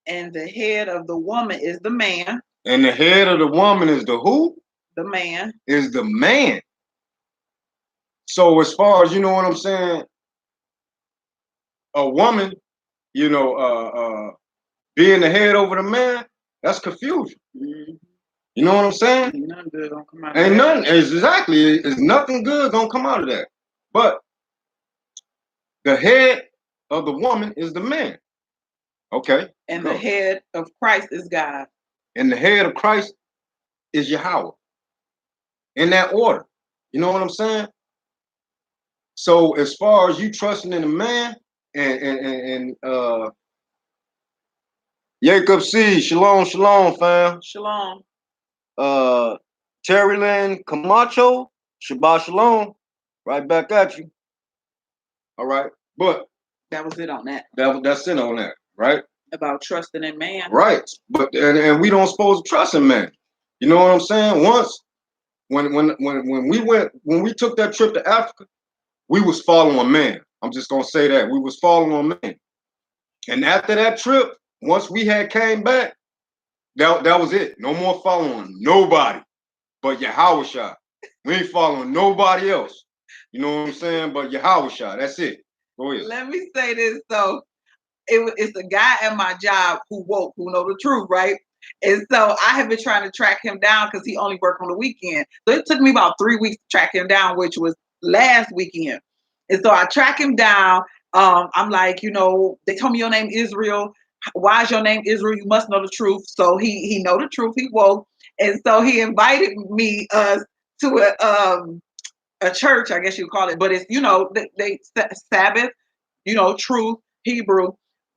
And the head of the woman is the man. And the head of the woman is the who? The man. Is the man. So as far as, you know what I'm saying, a woman, you know, being the head over the man, that's confusion. Mm-hmm. You know what I'm saying? Ain't nothing good gonna come out of that. Ain't nothing, exactly. It's nothing good gonna come out of that. But the head of the woman is the man. Okay. And go. The head of Christ is God. And the head of Christ is Yahweh. In that order. You know what I'm saying? So as far as you trusting in a man and Jacob C, shalom, shalom, fam. Shalom. Terry Lynn Camacho, Shabbat Shalom. Right back at you. All right. But that was it on that. That's it on that, right? About trusting in man. Right. But and we don't supposed to trust in man. You know what I'm saying? Once when we took that trip to Africa, we was following man. I'm just gonna say that. We was following man. And after that trip, once we had came back, that was it. No more following nobody but Yahushua. We ain't following nobody else. You know what I'm saying? But Yahushua, that's it. Go ahead. Let me say this though. It's a guy at my job who know the truth, right? And so I have been trying to track him down because he only worked on the weekend. So it took me about 3 weeks to track him down, which was last weekend. And so I track him down. I'm like, you know, they told me your name Israel. Why is your name Israel? You must know the truth. So he know the truth. He woke. And so he invited me to a church, I guess you call it, but it's, you know, they Sabbath, you know, truth, Hebrew.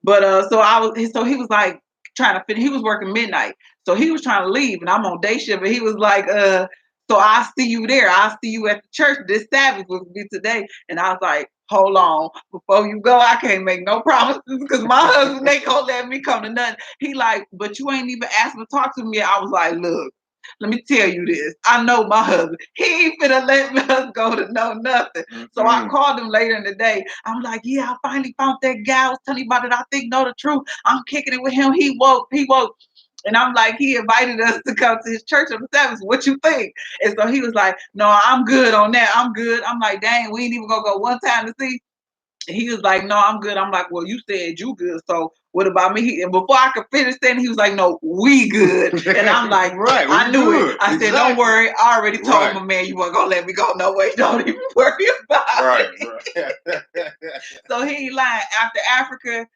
But so he was like trying to fit. He was working midnight, so he was trying to leave, and I'm on day shift. And he was like, so I'll see you there. I'll see you at the church this Sabbath will be today. And I was like, hold on, before you go, I can't make no promises because my husband ain't gonna let me come to nothing. He like, but you ain't even asked me to talk to me. I was like, look. Let me tell you this. I know my husband. He ain't finna let us go to know nothing. So I called him later in the day. I'm like, yeah, I finally found that guy. I was telling you about it. I think know the truth. I'm kicking it with him. He woke. And I'm like, he invited us to come to his church on the Sabbath. What you think? And so he was like, no, I'm good on that. I'm good. I'm like, dang, we ain't even gonna go one time to see. He was like, no, I'm good. I'm like, well, you said you good. So what about me? And before I could finish saying, he was like, no, we good. And I'm like, right, I knew it. I said, don't worry. I already told my man you weren't going to let me go. No way. Don't even worry about it. Right. So he lying. After Africa,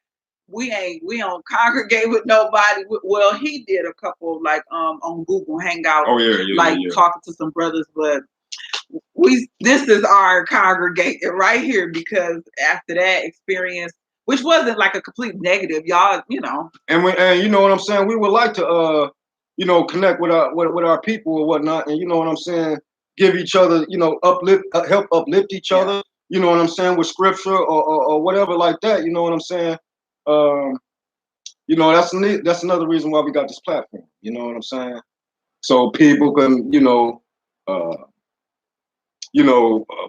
we don't congregate with nobody. Well, he did a couple like on Google Hangout. Oh, yeah. Talking to some brothers, but this is our congregation right here because after that experience, which wasn't like a complete negative, y'all, you know. And you know what I'm saying, we would like to you know, connect with our people or whatnot, and you know what I'm saying, give each other, you know, help uplift each other, you know what I'm saying, with scripture or whatever like that, you know what I'm saying. You know, that's another reason why we got this platform, you know what I'm saying, so people can, you know,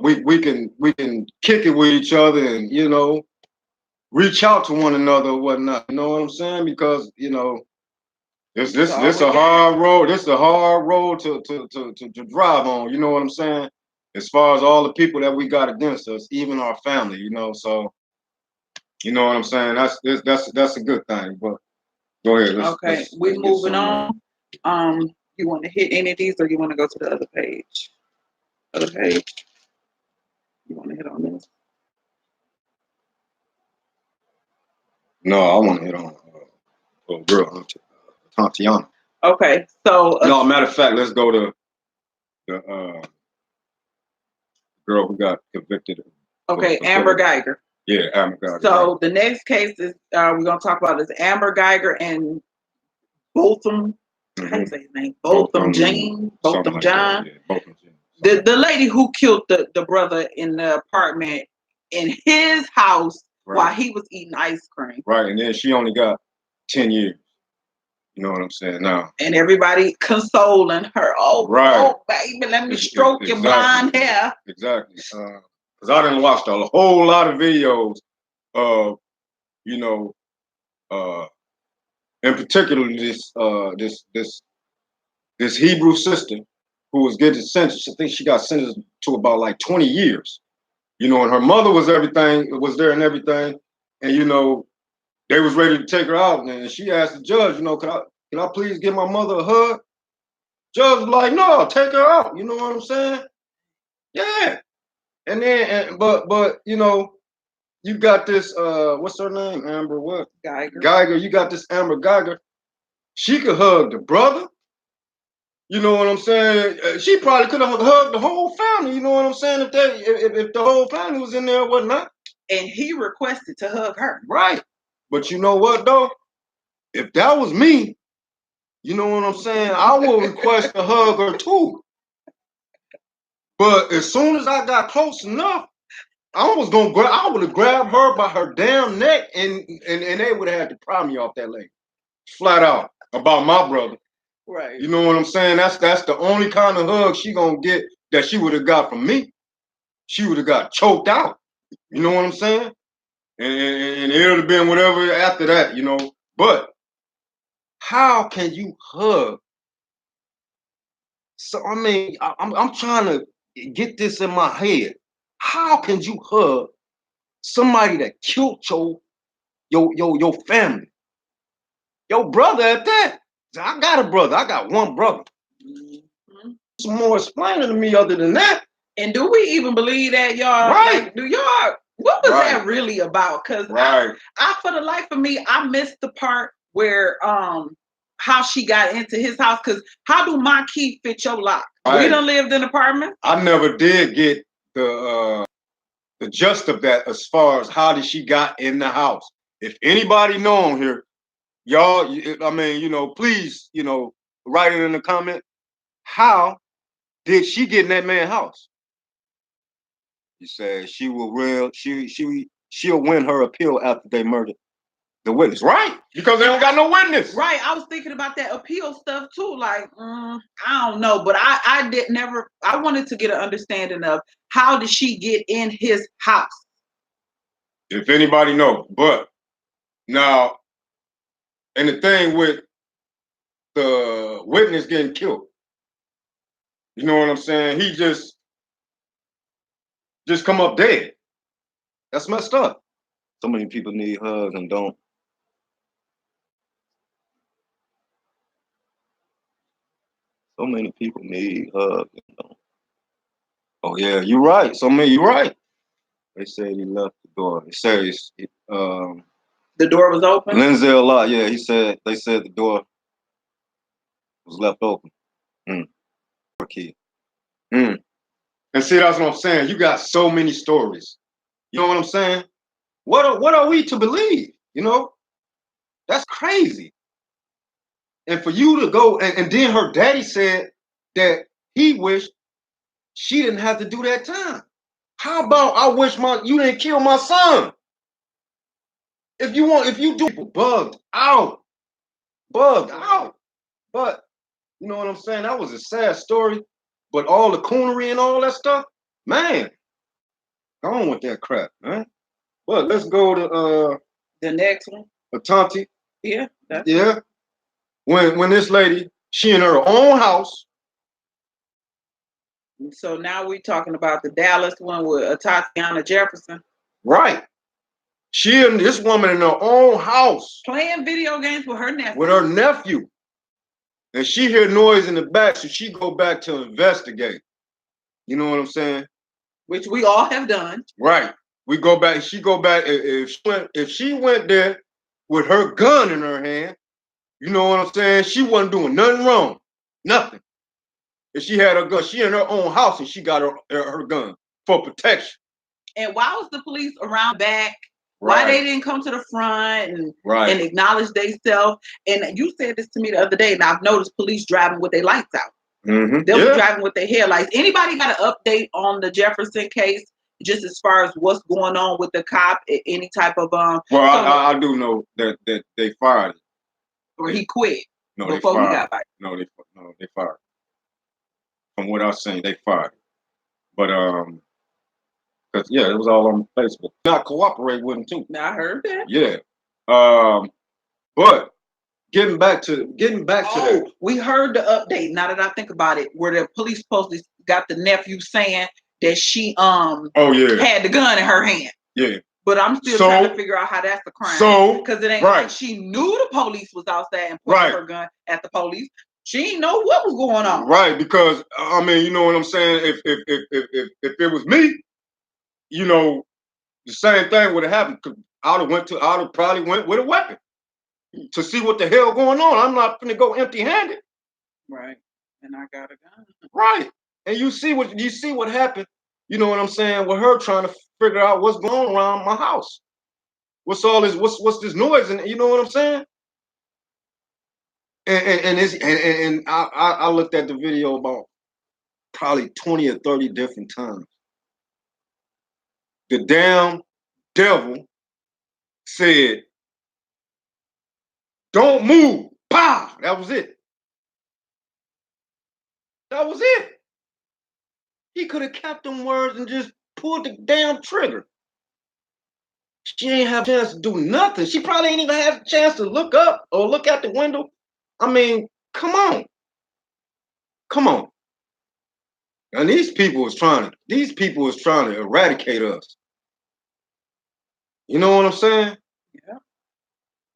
we can kick it with each other and, you know, reach out to one another or whatnot. You know what I'm saying? Because, you know, this a hard road. This is a hard road to drive on. You know what I'm saying? As far as all the people that we got against us, even our family, you know. So, you know what I'm saying? That's a good thing. But go ahead. Let's moving on. You want to hit any of these, or you want to go to the other page? Other page. You want to hit on this? No, I want to hit on a girl, Tatiana. Okay, so no, matter of fact, let's go to the girl who got convicted. Okay, Amber Geiger. Yeah, Amber Geiger. So the next case is we're gonna talk about is Amber Geiger and Botham. How do you say his name? Botham Jean. Botham John. Yeah, Botham Jean. The lady who killed the brother in the apartment in his house while he was eating ice cream. Right, and then she only got 10 years. You know what I'm saying? Now. And everybody consoling her. Oh, right. Oh, baby, let me stroke your blonde hair. Exactly. Because I done watched a whole lot of videos of, you know, in particular this Hebrew sister who was getting sentenced. I think she got sentenced to about like 20 years. You know, and her mother was there and everything. And, you know, they was ready to take her out. And she asked the judge, you know, can I please give my mother a hug? Judge was like, no, take her out. You know what I'm saying? Yeah. And then, but you know, you got this, what's her name? Amber what? Geiger. You got this Amber Geiger. She could hug the brother. You know what I'm saying? She probably could have hugged the whole family. You know what I'm saying? If the whole family was in there or whatnot. And he requested to hug her. Right. But you know what though? If that was me, you know what I'm saying? I would request to hug her too. But as soon as I got close enough, I would have grabbed her by her damn neck and they would have had to pry me off that leg. Flat out about my brother. Right. You know what I'm saying? That's the only kind of hug she gonna get that she would have got from me. She would have got choked out. You know what I'm saying? And it would have been whatever after that, you know. But how can you hug? So I mean, I'm trying to get this in my head. How can you hug somebody that killed your family? Your brother at that. I got a brother. I got one brother. Mm-hmm. Some more explaining to me other than that. And do we even believe that, y'all? Right. Like, what was that really about? Because I, for the life of me, I missed the part where how she got into his house. Because how do my key fit your lock? Right. We done lived in apartments. I never did get the gist of that as far as how did she got in the house. If anybody know on here, y'all, I mean, you know, please, you know, write it in the comment. How did she get in that man's house? He said she will she'll win her appeal after they murdered the witness. Right. Because they don't got no witness. Right. I was thinking about that appeal stuff too. Like, I don't know, but I wanted to get an understanding of how did she get in his house? If anybody knows. But now, and the thing with the witness getting killed, you know what I'm saying? He just come up dead. That's messed up. So many people need hugs and don't. So many people need hugs and don't. Oh yeah, you're right. You're right. They said he left the door. They said the door was open. Lindsay a lot. Yeah, they said the door was left open. Key. And see, that's what I'm saying. You got so many stories. You know what I'm saying? What are we to believe? You know, that's crazy. And for you to go and then her daddy said that he wished she didn't have to do that time. How about I wish you didn't kill my son? If you do people bugged out. But you know what I'm saying? That was a sad story. But all the coonery and all that stuff, man, go on with that crap, man. But let's go to the next one. Ashanti. Yeah. Yeah. When this lady, she in her own house. So now we're talking about the Dallas one with Tatiana Jefferson. Right. She and this woman in her own house. Playing video games with her nephew. And she hear noise in the back, so she go back to investigate. You know what I'm saying? Which we all have done. Right. We go back. She go back. If she went there with her gun in her hand, you know what I'm saying? She wasn't doing nothing wrong. Nothing. If she had her gun, she in her own house and she got her gun for protection. And why was the police around back? Right. Why they didn't come to the front and acknowledge themselves? And you said this to me the other day, and I've noticed police driving with their lights out. Mm-hmm. They'll be driving with their headlights. Anybody got an update on the Jefferson case, just as far as what's going on with the cop? Any type of Well, I do know that they fired him. Or he quit. No, before they he fired. got fired. No, they fired. From what I've seen, they fired. But cause yeah, it was all on Facebook. Not cooperate with him too. I heard that. Yeah. But getting back to that. We heard the update. Now that I think about it, where the police supposedly got the nephew saying that she Oh yeah. had the gun in her hand. Yeah. But I'm still trying to figure out how that's a crime. So because it ain't right. like she knew the police was outside and pointed Right. her gun at the police. She didn't know what was going on. Right, because I mean, you know what I'm saying? If it was me, you know, the same thing would have happened. I'd have probably went with a weapon to see what the hell going on. I'm not gonna go empty-handed. Right. And I got a gun. Right. And you see what happened, you know what I'm saying, with her trying to figure out what's going on around my house. What's all this, what's this noise, and you know what I'm saying? And I looked at the video about probably 20 or 30 different times. The damn devil said, "Don't move." Pow! That was it. That was it. He could have kept them words and just pulled the damn trigger. She ain't have a chance to do nothing. She probably ain't even have a chance to look up or look out the window. I mean, come on. Come on. And these people is trying to eradicate us. You know what I'm saying? Yeah.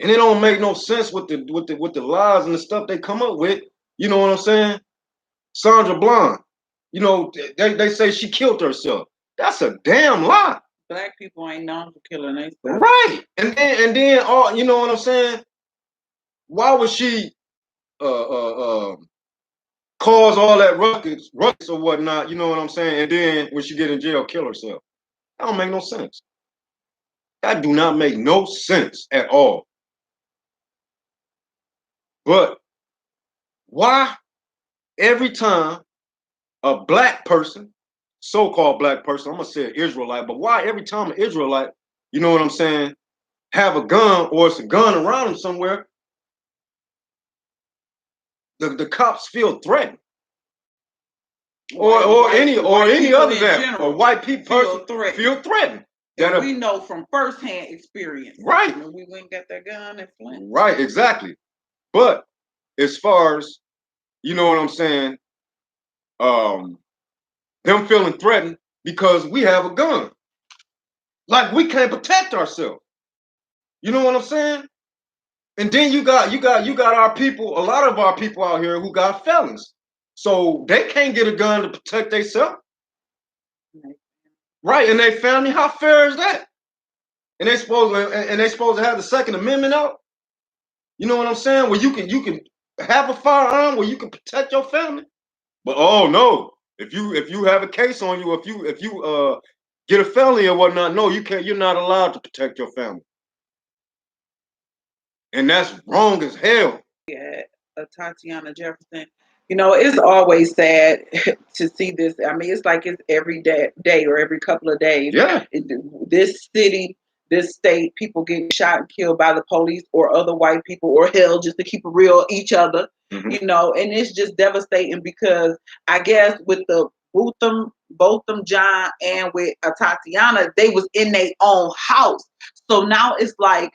And it don't make no sense with the lies and the stuff they come up with. You know what I'm saying? Sandra Bland, you know, they say she killed herself. That's a damn lie. Black people ain't known for killing themselves. Right. And then all, you know what I'm saying? Why would she cause all that ruckus or whatnot, you know what I'm saying? And then when she get in jail, kill herself. That don't make no sense. That do not make no sense at all. But why every time a black person, so-called black person, I'm gonna say an Israelite, but why every time an Israelite, you know what I'm saying, have a gun or it's a gun around them somewhere, the cops feel threatened? Or any other that or white people feel threatened. That we know from firsthand experience. Right. When we went and got that gun at Flint. Right, exactly. But as far as, you know what I'm saying, them feeling threatened because we have a gun. Like we can't protect ourselves. You know what I'm saying? And then you got our people, a lot of our people out here who got felons. So they can't get a gun to protect themselves. Right, and they family, how fair is that? And they supposed to have the Second Amendment out. You know what I'm saying? Where you can have a firearm where you can protect your family. But oh no, if you have a case on you, if you get a felony or whatnot, no, you can't. You're not allowed to protect your family, and that's wrong as hell. Yeah, Tatiana Jefferson. You know, it's always sad to see this. I mean, it's like it's every day or every couple of days. Yeah. This city, this state, people get shot and killed by the police or other white people or hell just to keep it real, each other. Mm-hmm. You know, and it's just devastating because I guess with the Botham Jean and with Tatiana, they was in their own house. So now it's like,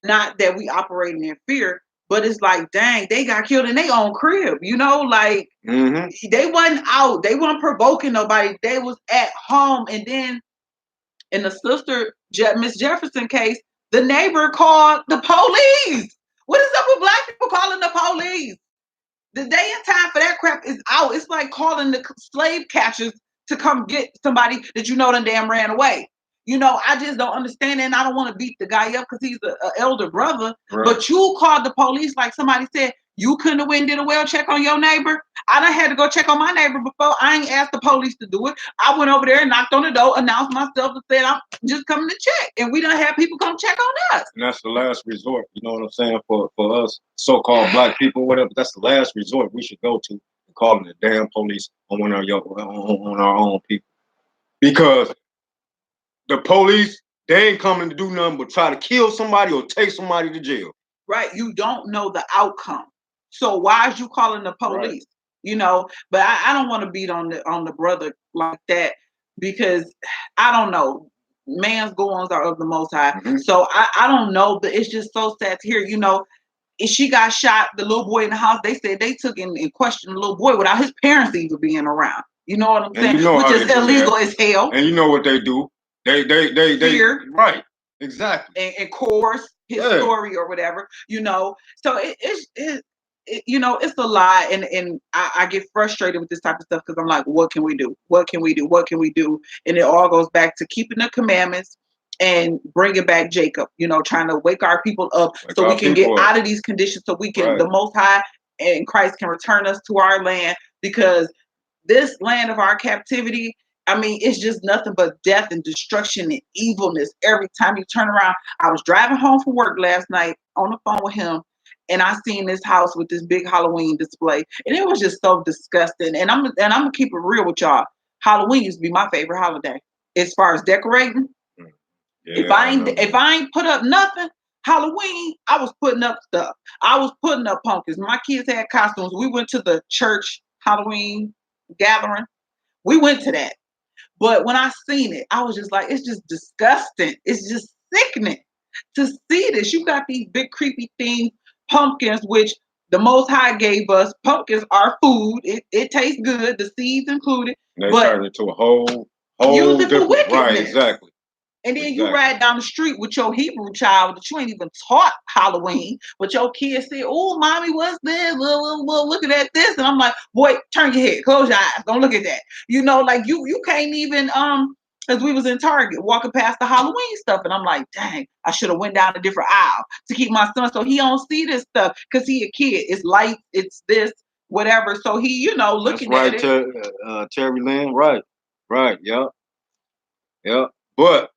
not that we operating in fear, but it's like, dang, they got killed in their own crib, you know, like they wasn't out, they weren't provoking nobody, they was at home. And then in the sister Miss Jefferson case, the neighbor called the police. What is up with black people calling the police? The day and time for that crap is out. It's like calling the slave catchers to come get somebody that you know done damn ran away. You know, I just don't understand it, and I don't want to beat the guy up because he's an elder brother. Right. But you called the police like somebody said you couldn't have went and did a well check on your neighbor. I done had to go check on my neighbor before. I ain't asked the police to do it. I went over there and knocked on the door, announced myself, and said I'm just coming to check. And we done had people come check on us. And that's the last resort. You know what I'm saying? For us, so-called black people, whatever. That's the last resort we should go to, calling the damn police on our own people, because the police, they ain't coming to do nothing but try to kill somebody or take somebody to jail. Right. You don't know the outcome. So why is you calling the Right. police? You know, but I don't want to beat on the brother like that because I don't know. Man's goings are of the Most High. Mhm. So I don't know, but it's just so sad to hear. You know, if she got shot, the little boy in the house, they said they took and questioned the little boy without his parents even being around. You know what I'm And saying? you know Which how is they do illegal that. as hell. And you know what they do. They Fear. right. Exactly. And course his Yeah. story or whatever, you know. So you know, it's a lot, and I get frustrated with this type of stuff because I'm like, what can we do? What can we do? What can we do? And it all goes back to keeping the commandments and bringing back Jacob. You know, trying to wake our people up Wake so we our can get people up. out of these conditions, so we can Right. the Most High and Christ can return us to our land because this land of our captivity, I mean, it's just nothing but death and destruction and evilness every time you turn around. I was driving home from work last night on the phone with him, and I seen this house with this big Halloween display, and it was just so disgusting. And I'm gonna keep it real with y'all. Halloween used to be my favorite holiday as far as decorating. Yeah, If I ain't put up nothing, Halloween, I was putting up stuff. I was putting up pumpkins. My kids had costumes. We went to the church Halloween gathering. We went to that. But when I seen it, I was just like, it's just disgusting. It's just sickening to see this. You got these big creepy things, pumpkins, which the Most High gave us. Pumpkins are food. It tastes good, the seeds included. They but turned into a whole use it for different wickedness. right, exactly. And then you ride down the street with your Hebrew child that you ain't even taught Halloween, but your kids say, "Oh, mommy, what's this? Well, looking at this," and I'm like, "Boy, turn your head, close your eyes, don't look at that." You know, like you can't even As we was in Target walking past the Halloween stuff, and I'm like, "Dang, I should have went down a different aisle to keep my son so he don't see this stuff because he a kid. It's light, it's this, whatever." So he, you know, looking That's at right, it. Terry Lynn. Right, right. Yep, yep. But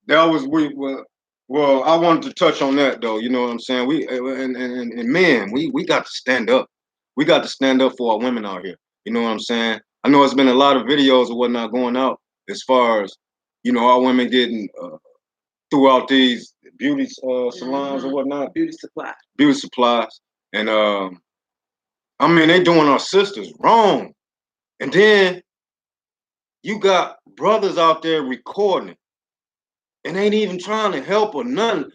that was well, I wanted to touch on that though. You know what I'm saying? We and men, we got to stand up. We got to stand up for our women out here. You know what I'm saying? I know it's been a lot of videos or whatnot going out as far as our women getting throughout these beauty salons or whatnot, Beauty supplies, and I mean they doing our sisters wrong, and then you got brothers out there recording and ain't even trying to help or nothing.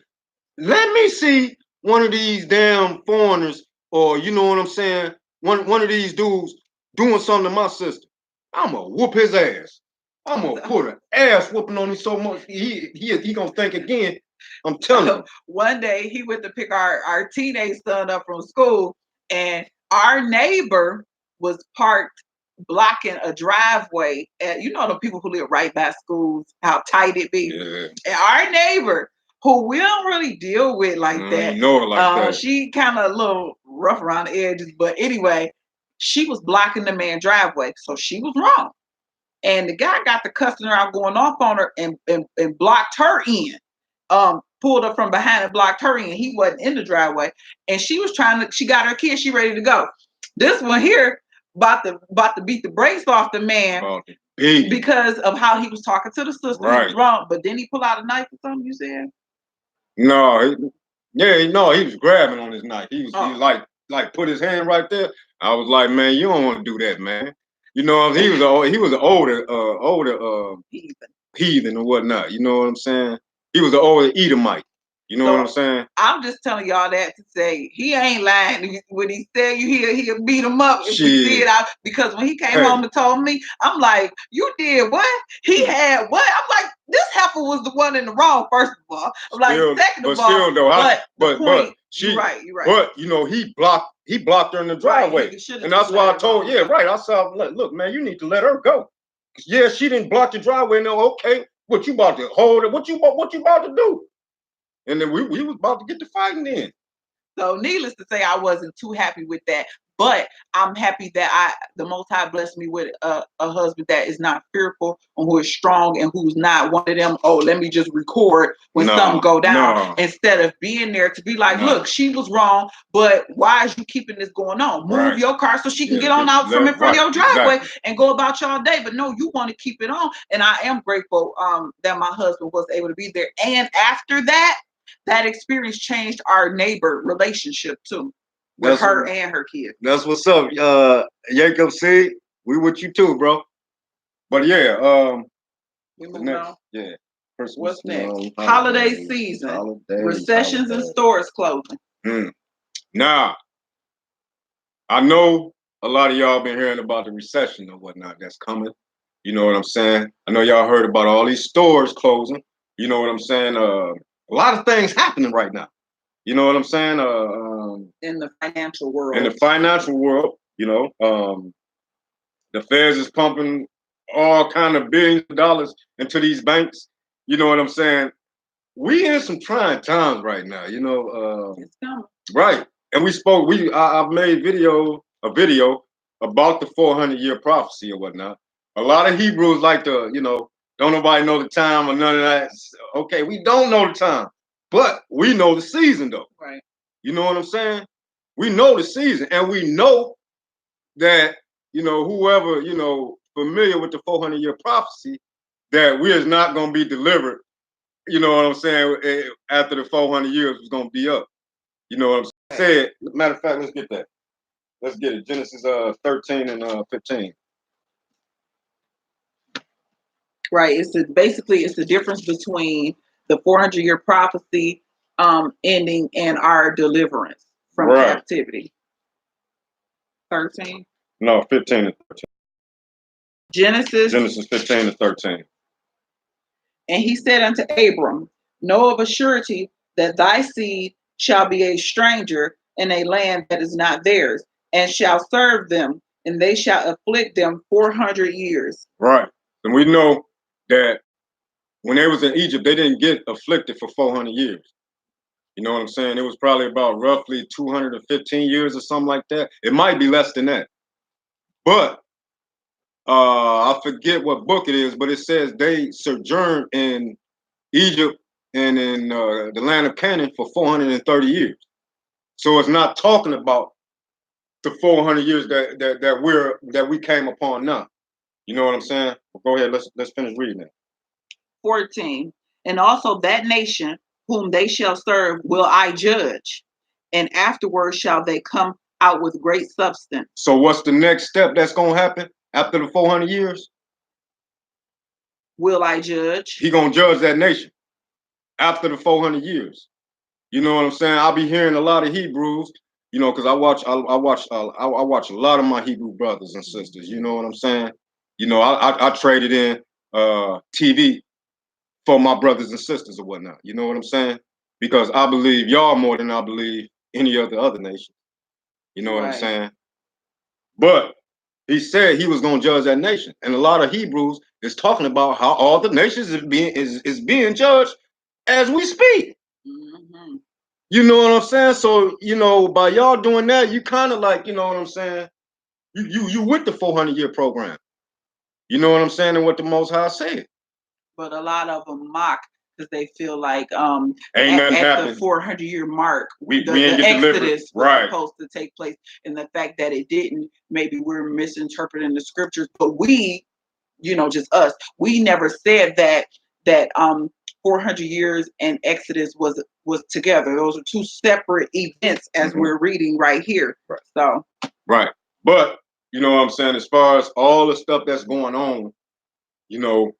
Let me see one of these damn foreigners, or you know what I'm saying, one of these dudes doing something to my sister. I'ma whoop his ass. I'm gonna put an ass whooping on him so much he gonna think again. I'm telling you. One day he went to pick our teenage son up from school, and our neighbor was parked blocking a driveway. And you know the people who live right by schools, how tight it be. Yeah. And our neighbor, who we don't really deal with like that, know her like that. she kind of a little rough around the edges, but anyway, she was blocking the man's driveway, so she was wrong. And the guy got the cussing her out, going off on her, and blocked her in. Pulled up from behind and blocked her in. He wasn't in the driveway, and she was she got her kid, she ready to go. This one here about to beat the brakes off the man because of how he was talking to the sister. Right. He was wrong, but then he pull out a knife or something. You said? No, he was grabbing on his knife. He was like put his hand right there. I was like, man, you don't want to do that, man. You know, he was an older heathen or whatnot. You know what I'm saying? He was an older Edomite. You know what I'm saying? I'm just telling y'all that to say he ain't lying when he said he'll beat him up if we see it out. Because when he came home and told me, I'm like, you did what? He had what? I'm like, this heifer was the one in the wrong. First of all, I'm like, second of all, but you're right. But he blocked her in the driveway, and that's why I told. Yeah, right. I said, look, man, you need to let her go. Yeah, she didn't block the driveway. No, okay. What you about to hold it? What you about to do? And then we was about to get to fighting in. So needless to say, I wasn't too happy with that. But I'm happy that the Most High blessed me with a husband that is not fearful and who is strong and who's not one of them, oh, let me just record when something go down, instead of being there to be like, look, she was wrong, but why is you keeping this going on? Move your car so she can get on out from in front of your driveway and go about y'all day. But no, you want to keep it on. And I am grateful that my husband was able to be there. And after that experience changed our neighbor relationship too. with her and her kids. That's what's up. Jacob C, we with you too, bro. But yeah, we moving on. Yeah. Christmas, what's next? Holiday season. Recessions and stores closing. Now, I know a lot of y'all been hearing about the recession or whatnot that's coming. You know what I'm saying? I know y'all heard about all these stores closing. You know what I'm saying? A lot of things happening right now. You know what I'm saying? In the financial world. In the financial world, you know, the Feds is pumping all kind of billions of dollars into these banks. You know what I'm saying? We in some trying times right now. You know, it's coming. Right. And we spoke. I've made a video about the 400-year prophecy or whatnot. A lot of Hebrews like to, you know, don't nobody know the time or none of that. Okay, we don't know the time, but we know the season though. Right. You know what I'm saying? We know the season, and we know that, you know, whoever, you know, familiar with the 400-year prophecy, that we is not going to be delivered. You know what I'm saying? After the 400 years was going to be up. You know what I'm saying? Matter of fact, let's get that. Let's get it. Genesis 13 and 15. Right. Basically it's the difference between the 400-year prophecy ending and our deliverance from captivity. 13? No, 15 and 13. Genesis 15 and 13. And he said unto Abram, know of a surety that thy seed shall be a stranger in a land that is not theirs, and shall serve them, and they shall afflict them 400 years. Right. And we know that when they was in Egypt, they didn't get afflicted for 400 years. You know what I'm saying? It was probably about roughly 215 years or something like that. It might be less than that. But I forget what book it is, but it says they sojourned in Egypt and in the land of Canaan for 430 years. So it's not talking about the 400 years that we came upon now. You know what I'm saying? Well, go ahead. Let's finish reading it. 14. And also that nation whom they shall serve will I judge, and afterwards shall they come out with great substance. So what's the next step that's going to happen after the 400 years? Will I judge? He going to judge that nation after the 400 years. You know what I'm saying? I'll be hearing a lot of Hebrews, you know, because I watch a lot of my Hebrew brothers and sisters. You know what I'm saying? You know, I traded in TV for my brothers and sisters or whatnot. You know what I'm saying? Because I believe y'all more than I believe any other nation. You know what I'm saying? But he said he was going to judge that nation, and a lot of Hebrews is talking about how all the nations is being judged as we speak. Mm-hmm. You know what I'm saying? So, you know, by y'all doing that, you kind of like, you know what I'm saying? You with the 400-year program. You know what I'm saying? And what the Most High said. But a lot of them mock because they feel like ain't at the 400-year mark, the Exodus was supposed to take place, and the fact that it didn't, maybe we're misinterpreting the scriptures. But we, you know, just us, we never said that 400 years and Exodus was together. Those are two separate events, as we're reading right here. Right. So but you know what I'm saying, as far as all the stuff that's going on, you know,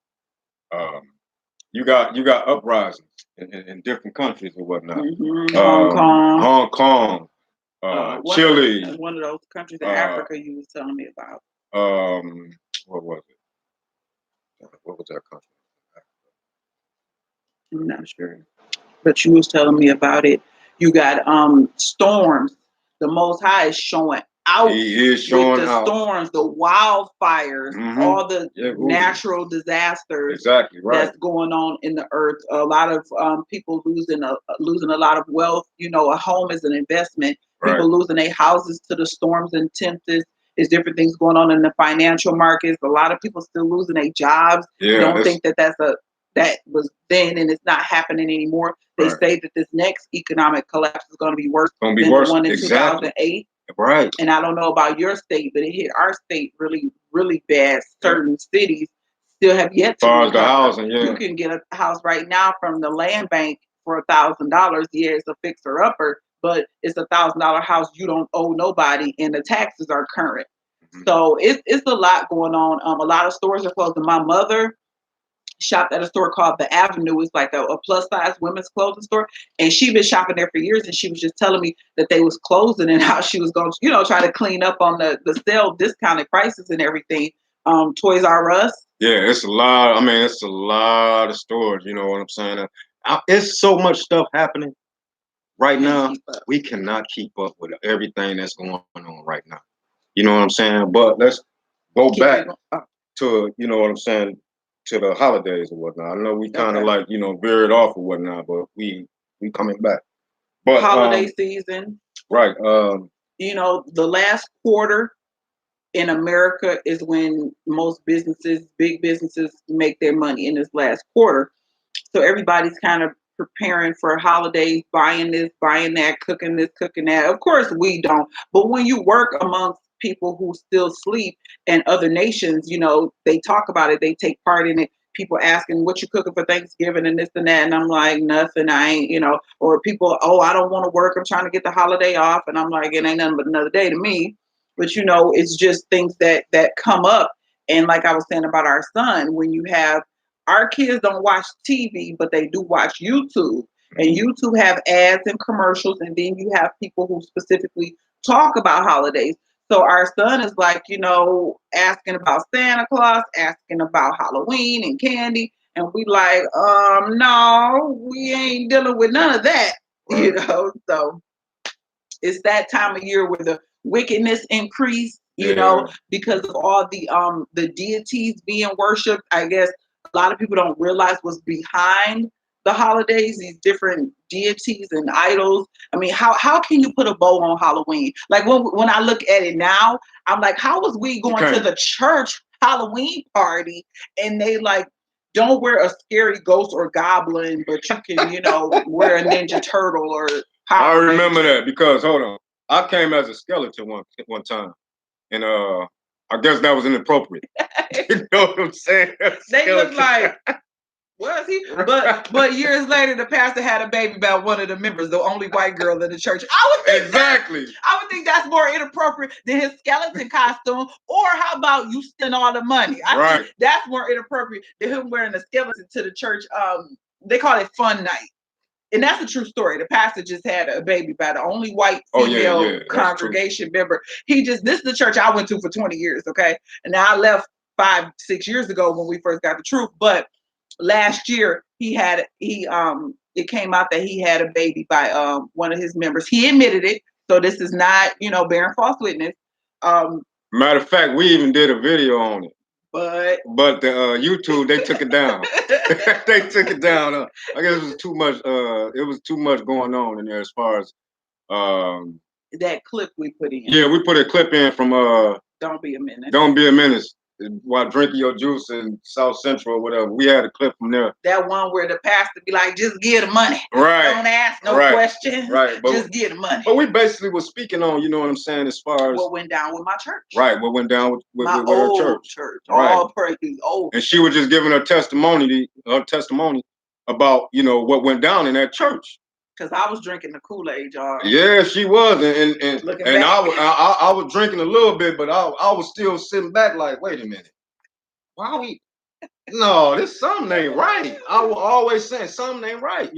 you got uprisings in different countries or whatnot. Hong Kong, Chile. One of those countries in Africa you was telling me about. What was it? What was that country? I'm not sure, but you was telling me about it. You got storms. The Most High is showing out. He is showing with the out. Storms, the wildfires, all the natural disasters that's going on in the earth. A lot of people losing a lot of wealth. You know, a home is an investment. People losing their houses to the storms and tempests. There's different things going on in the financial markets. A lot of people still losing their jobs. Don't think that was then and it's not happening anymore. They say that this next economic collapse is going to be worse than the one in 2008. Right. And I don't know about your state, but it hit our state really, really bad. Certain cities still have yet to. As far as the housing, you can get a house right now from the land bank for $1,000. Yeah, it's a fixer upper, but it's $1,000 house. You don't owe nobody, and the taxes are current. Mhm. So it's a lot going on. A lot of stores are closed. And my mother shopped at a store called The Avenue. It's like a plus size women's clothing store, and she been shopping there for years. And she was just telling me that they was closing and how she was going to, try to clean up on the sale discounted prices and everything. Toys R Us. Yeah, it's a lot. I mean, it's a lot of stores. You know what I'm saying? It's so much stuff happening right now. We cannot keep up with everything that's going on right now. You know what I'm saying? But let's go back to, you know what I'm saying, to the holidays or whatnot. I know we kind of like, veered off or whatnot, but we coming back. But holiday season. Right. The last quarter in America is when most businesses, big businesses, make their money in this last quarter. So everybody's kind of preparing for holidays, buying this, buying that, cooking this, cooking that. Of course, we don't. But when you work amongst people who still sleep and other nations, they talk about it, they take part in it. People asking what you cooking for Thanksgiving and this and that. And I'm like, nothing, I ain't, or people, oh, I don't want to work. I'm trying to get the holiday off. And I'm like, it ain't nothing but another day to me. But, it's just things that come up. And like I was saying about our son, when you have our kids don't watch TV, but they do watch YouTube. And YouTube have ads and commercials, and then you have people who specifically talk about holidays. So our son is like, asking about Santa Claus, asking about Halloween and candy. And we like, no, we ain't dealing with none of that, Right. So it's that time of year where the wickedness increase, because of all the deities being worshipped. I guess a lot of people don't realize what's behind the holidays, these different deities and idols. I mean, how can you put a bow on Halloween? Like when I look at it now, I'm like, how was we going to the church Halloween party and they like don't wear a scary ghost or goblin, but you can, wear a Ninja Turtle or I remember that because hold on, I came as a skeleton one time, and I guess that was inappropriate. You know what I'm saying? They look like, was he? But years later, the pastor had a baby by one of the members, the only white girl in the church. I would think that's more inappropriate than his skeleton costume. Or how about you spend all the money? I think that's more inappropriate than him wearing a skeleton to the church. They call it fun night. And that's a true story. The pastor just had a baby by the only white female congregation member. This is the church I went to for 20 years, okay? And now I left 5-6 years ago when we first got the truth. But last year it came out that he had a baby by one of his members. He admitted it. So this is not, bearing false witness. Matter of fact, we even did a video on it. But the YouTube, they took it down. They took it down. I guess it was too much. It was too much going on in there as far as that clip we put in. Yeah, we put a clip in from Don't Be a Menace. Don't Be a Menace. While drinking your juice in South Central or whatever, we had a clip from there. That one where the pastor be like, "Just give the money, right? Don't ask no questions, right? But, just give the money." But we basically was speaking on, you know what I'm saying, as far as what went down with my church. Right, what went down with my her church. Right. All praises. And she was just giving her testimony about, what went down in that church. Because I was drinking the Kool-Aid, y'all. Yeah, she was, and I was drinking a little bit, but I was still sitting back like, wait a minute, why we? No, this something ain't right. I was always saying something ain't right.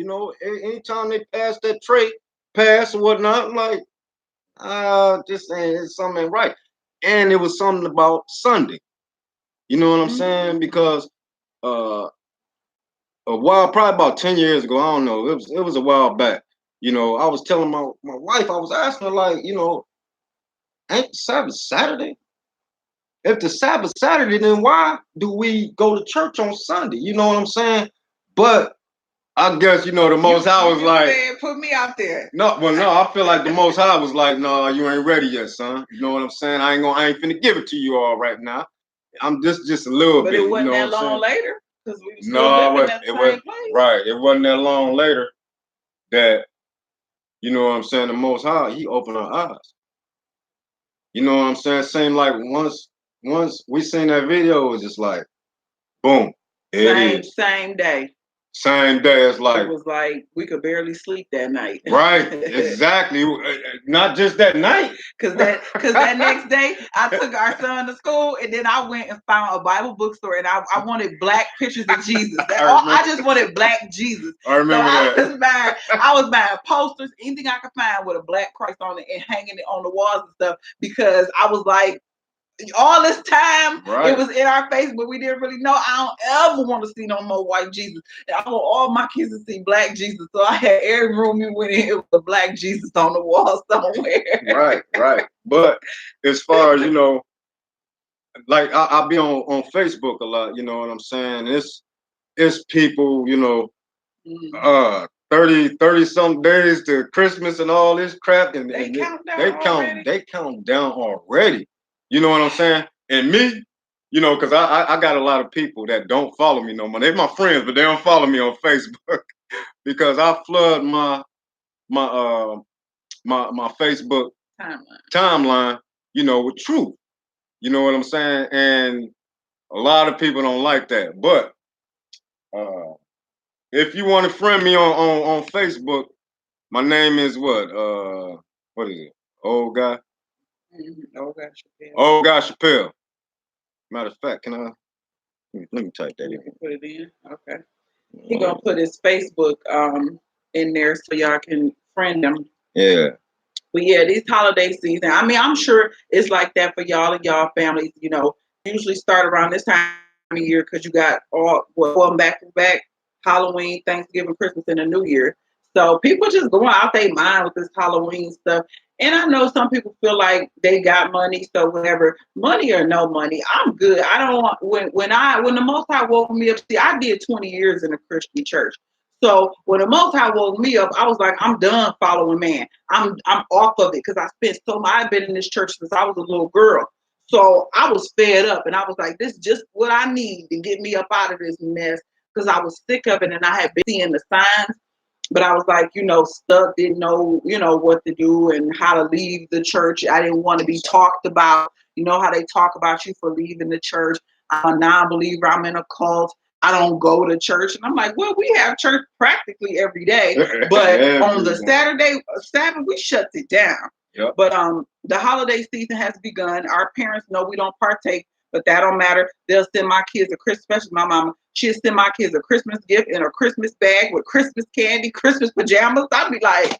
Anytime they pass that trait, or whatnot, I'm like, just saying something ain't right. And it was something about Sunday. You know what I'm saying? Because a while, probably about 10 years ago, I don't know, it was a while back. I was telling my wife, I was asking her, like, ain't the Sabbath Saturday? If the Sabbath Saturday, then why do we go to church on Sunday? You know what I'm saying? But I guess, the Most High was like, put me out there. No, I feel like the Most High was like, no, you ain't ready yet, son. You know what I'm saying? I ain't finna give it to you all right now. I'm just a little bit. But it wasn't that long later. Because we still living in that same place. Right. It wasn't that long later that, you know what I'm saying, the Most High, he opened our eyes. You know what I'm saying? Seemed like once we seen that video, it was just like, boom, same day. Same day. It's It like, was like we could barely sleep that night. right, exactly. Not just that night. Cause that next day I took our son to school and then I went and found a Bible bookstore and I wanted black pictures of Jesus. I just wanted black Jesus. I remember that. I was buying posters, anything I could find with a black Christ on it and hanging it on the walls and stuff because I was like, all this time it was in our face, but we didn't really know. I don't ever want to see no more white Jesus. I want all my kids to see black Jesus. So I had every room we went in with a black Jesus on the wall somewhere. Right. But as far as, you know, like I'll be on Facebook a lot, you know what I'm saying? It's people, you know, 30 some days to Christmas and all this crap, and they count down already. You know what I'm saying? And me, you know, because I got a lot of people that don't follow me no more. They're my friends, but they don't follow me on Facebook because I flood my Facebook timeline, you know, with truth. You know what I'm saying? And a lot of people don't like that. But if you want to friend me on Facebook, my name is what? What is it? Old guy? Old guy Chappelle. Old guy Chappelle. Matter of fact, can I? Let me type that in. Put it in. Okay. He gonna put his Facebook in there so y'all can friend him. Yeah. But yeah, these holiday season. I mean, I'm sure it's like that for y'all and y'all families. You know, usually start around this time of year because you got all back to back: Halloween, Thanksgiving, Christmas, and the New Year. So people just going out their mind with this Halloween stuff. And I know some people feel like they got money, so whatever, money or no money, I'm good. I don't want when the Most High woke me up. See, I did 20 years in a Christian church. So when the Most High woke me up, I was like, I'm done following man. I'm off of it because I spent so much. I've been in this church since I was a little girl. So I was fed up and I was like, this is just what I need to get me up out of this mess because I was sick of it and I had been seeing the signs. But I was like, you know, stuck, didn't know, you know, what to do and how to leave the church. I didn't want to be talked about. You know how they talk about you for leaving the church. I'm a non-believer. I'm in a cult. I don't go to church. And I'm like, well, we have church practically every day. But on the Saturday, Sabbath, we shut it down. Yep. But the holiday season has begun. Our parents know we don't partake, but that don't matter. They'll send my kids a Christmas, especially my mama. She'll send my kids a Christmas gift in a Christmas bag with Christmas candy, Christmas pajamas. I'll be like,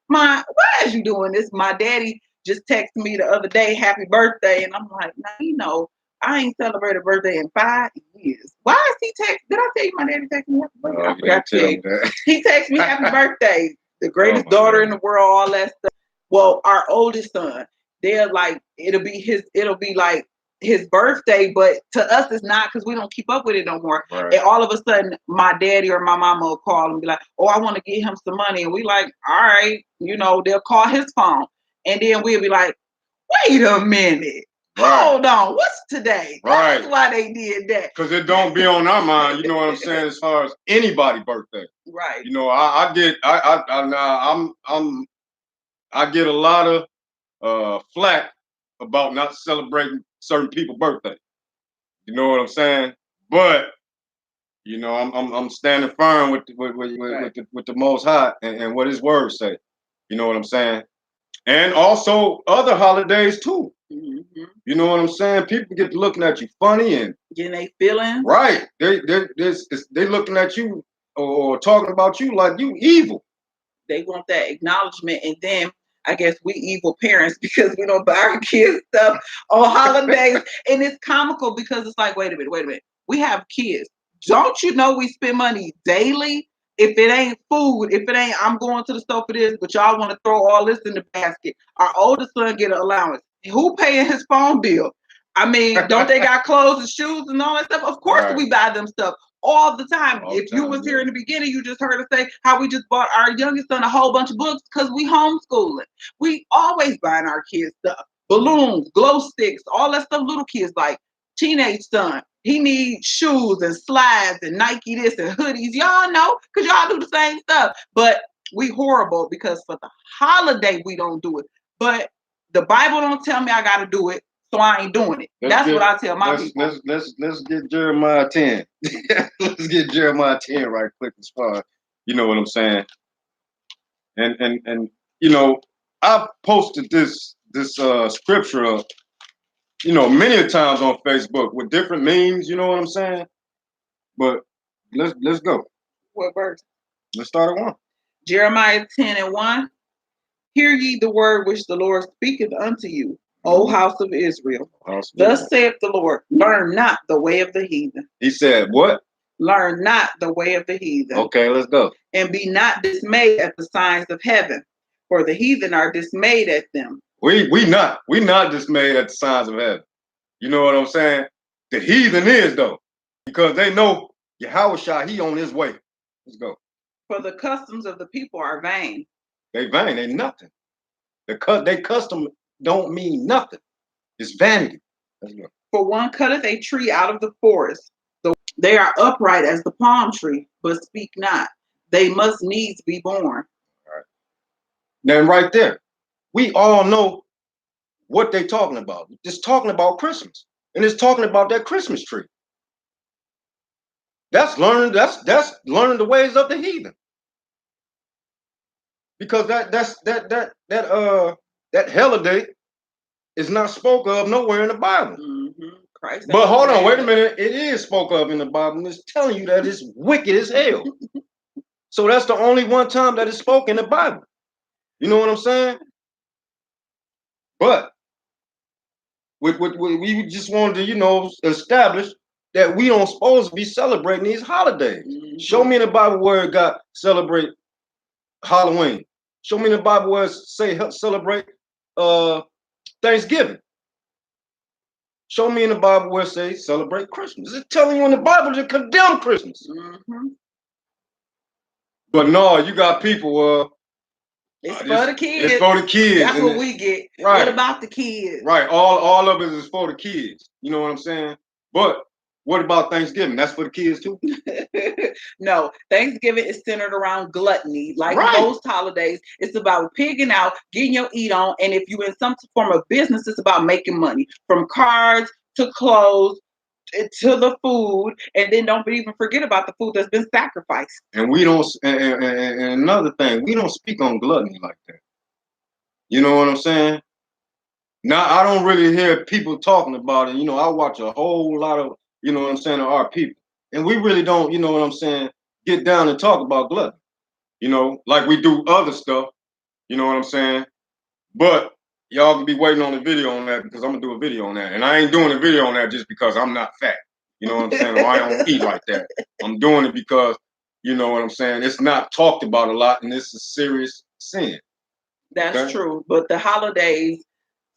why is you doing this? My daddy just texted me the other day, happy birthday. And I'm like, now, you know, I ain't celebrated a birthday in 5 years. Why is he text? Did I tell you my daddy texted me happy birthday? I forgot to tell you. He texted me happy birthday. The greatest daughter in the world, all that stuff. Well, our oldest son, they're like, it'll be like his birthday, but to us it's not because we don't keep up with it no more. Right. And all of a sudden, my daddy or my mama will call and be like, "Oh, I want to get him some money," and we like, "All right," you know, they'll call his phone, and then we'll be like, "Wait a minute, hold on, what's today?" Right. That's why they did that. Because it don't be on our mind. You know what I'm saying? As far as anybody's birthday, right? You know, I get a lot of flack about not celebrating certain people's birthday. You know what I'm saying? But you know, I'm standing firm with the Most High and what His words say. You know what I'm saying? And also other holidays too. Mm-hmm. You know what I'm saying? People get to looking at you funny and getting they feelings. Right. They looking at you or talking about you like you evil. They want that acknowledgement, and then I guess we evil parents because we don't buy our kids stuff on holidays. And it's comical because it's like, wait a minute. We have kids. Don't you know we spend money daily? If it ain't food, if it ain't, I'm going to the store for this, but y'all want to throw all this in the basket. Our oldest son get an allowance. Who paying his phone bill? I mean, don't they got clothes and shoes and all that stuff? Of course we buy them stuff all the time. If you was here in the beginning, you just heard us say how we just bought our youngest son a whole bunch of books because we homeschooling. We always buying our kids stuff. Balloons, glow sticks, all that stuff little kids like. Teenage son, he needs shoes and slides and Nike this and hoodies. Y'all know because y'all do the same stuff. But we horrible because for the holiday we don't do it. But the Bible don't tell me I got to do it. so I ain't doing it. That's what I tell my people. Let's get Jeremiah 10. Let's get Jeremiah 10 right quick as far, you know what I'm saying? And you know, I posted this scripture, you know, many times on Facebook with different memes, you know what I'm saying? But let's go. What verse? Let's start at 1. Jeremiah 10:1. Hear ye the word which the Lord speaketh unto you, O house of Israel. Thus saith the Lord, learn not the way of the heathen. He said, what? Learn not the way of the heathen. Okay, let's go. And be not dismayed at the signs of heaven, for the heathen are dismayed at them. We not dismayed at the signs of heaven. You know what I'm saying? The heathen is though, because they know Yahushua, he on his way. Let's go. For the customs of the people are vain. They vain, they nothing. They custom don't mean nothing. It's vanity. Let's go. For one cutteth a tree out of the forest. They are upright as the palm tree, but speak not. They must needs be born. All right. Then right there, we all know what they talking about. It's talking about Christmas. And it's talking about that Christmas tree. That's learning the ways of the heathen. Because that holiday is not spoke of nowhere in the Bible. Christ, but hold on, wait a minute. It is spoke of in the Bible, and it's telling you that it's wicked as hell. So that's the only one time that it's spoken in the Bible. You know what I'm saying? But we just wanted to, you know, establish that we don't supposed to be celebrating these holidays. Show me in the Bible where it got celebrate Halloween. Show me in the Bible where it say celebrate Thanksgiving. Show me in the Bible where it say celebrate Christmas. It's telling you in the Bible to condemn Christmas. But no, you got people. It's for the kids. It's for the kids. That's what we get. Right. What about the kids? Right. All of it is for the kids. You know what I'm saying? But what about Thanksgiving? That's for the kids too? No, Thanksgiving is centered around gluttony. Like most holidays, it's about pigging out, getting your eat on. And if you're in some form of business, it's about making money. From cards to clothes to the food. And then don't even forget about the food that's been sacrificed. And we don't, and another thing, we don't speak on gluttony like that. You know what I'm saying? Now, I don't really hear people talking about it. You know, I watch a whole lot of, you know what I'm saying, of our people. And we really don't, you know what I'm saying, get down and talk about gluttony. You know, like we do other stuff. You know what I'm saying? But y'all can be waiting on the video on that because I'm going to do a video on that. And I ain't doing a video on that just because I'm not fat. You know what I'm saying? Or I don't eat like that. I'm doing it because, you know what I'm saying, it's not talked about a lot and it's a serious sin. That's true. But the holidays,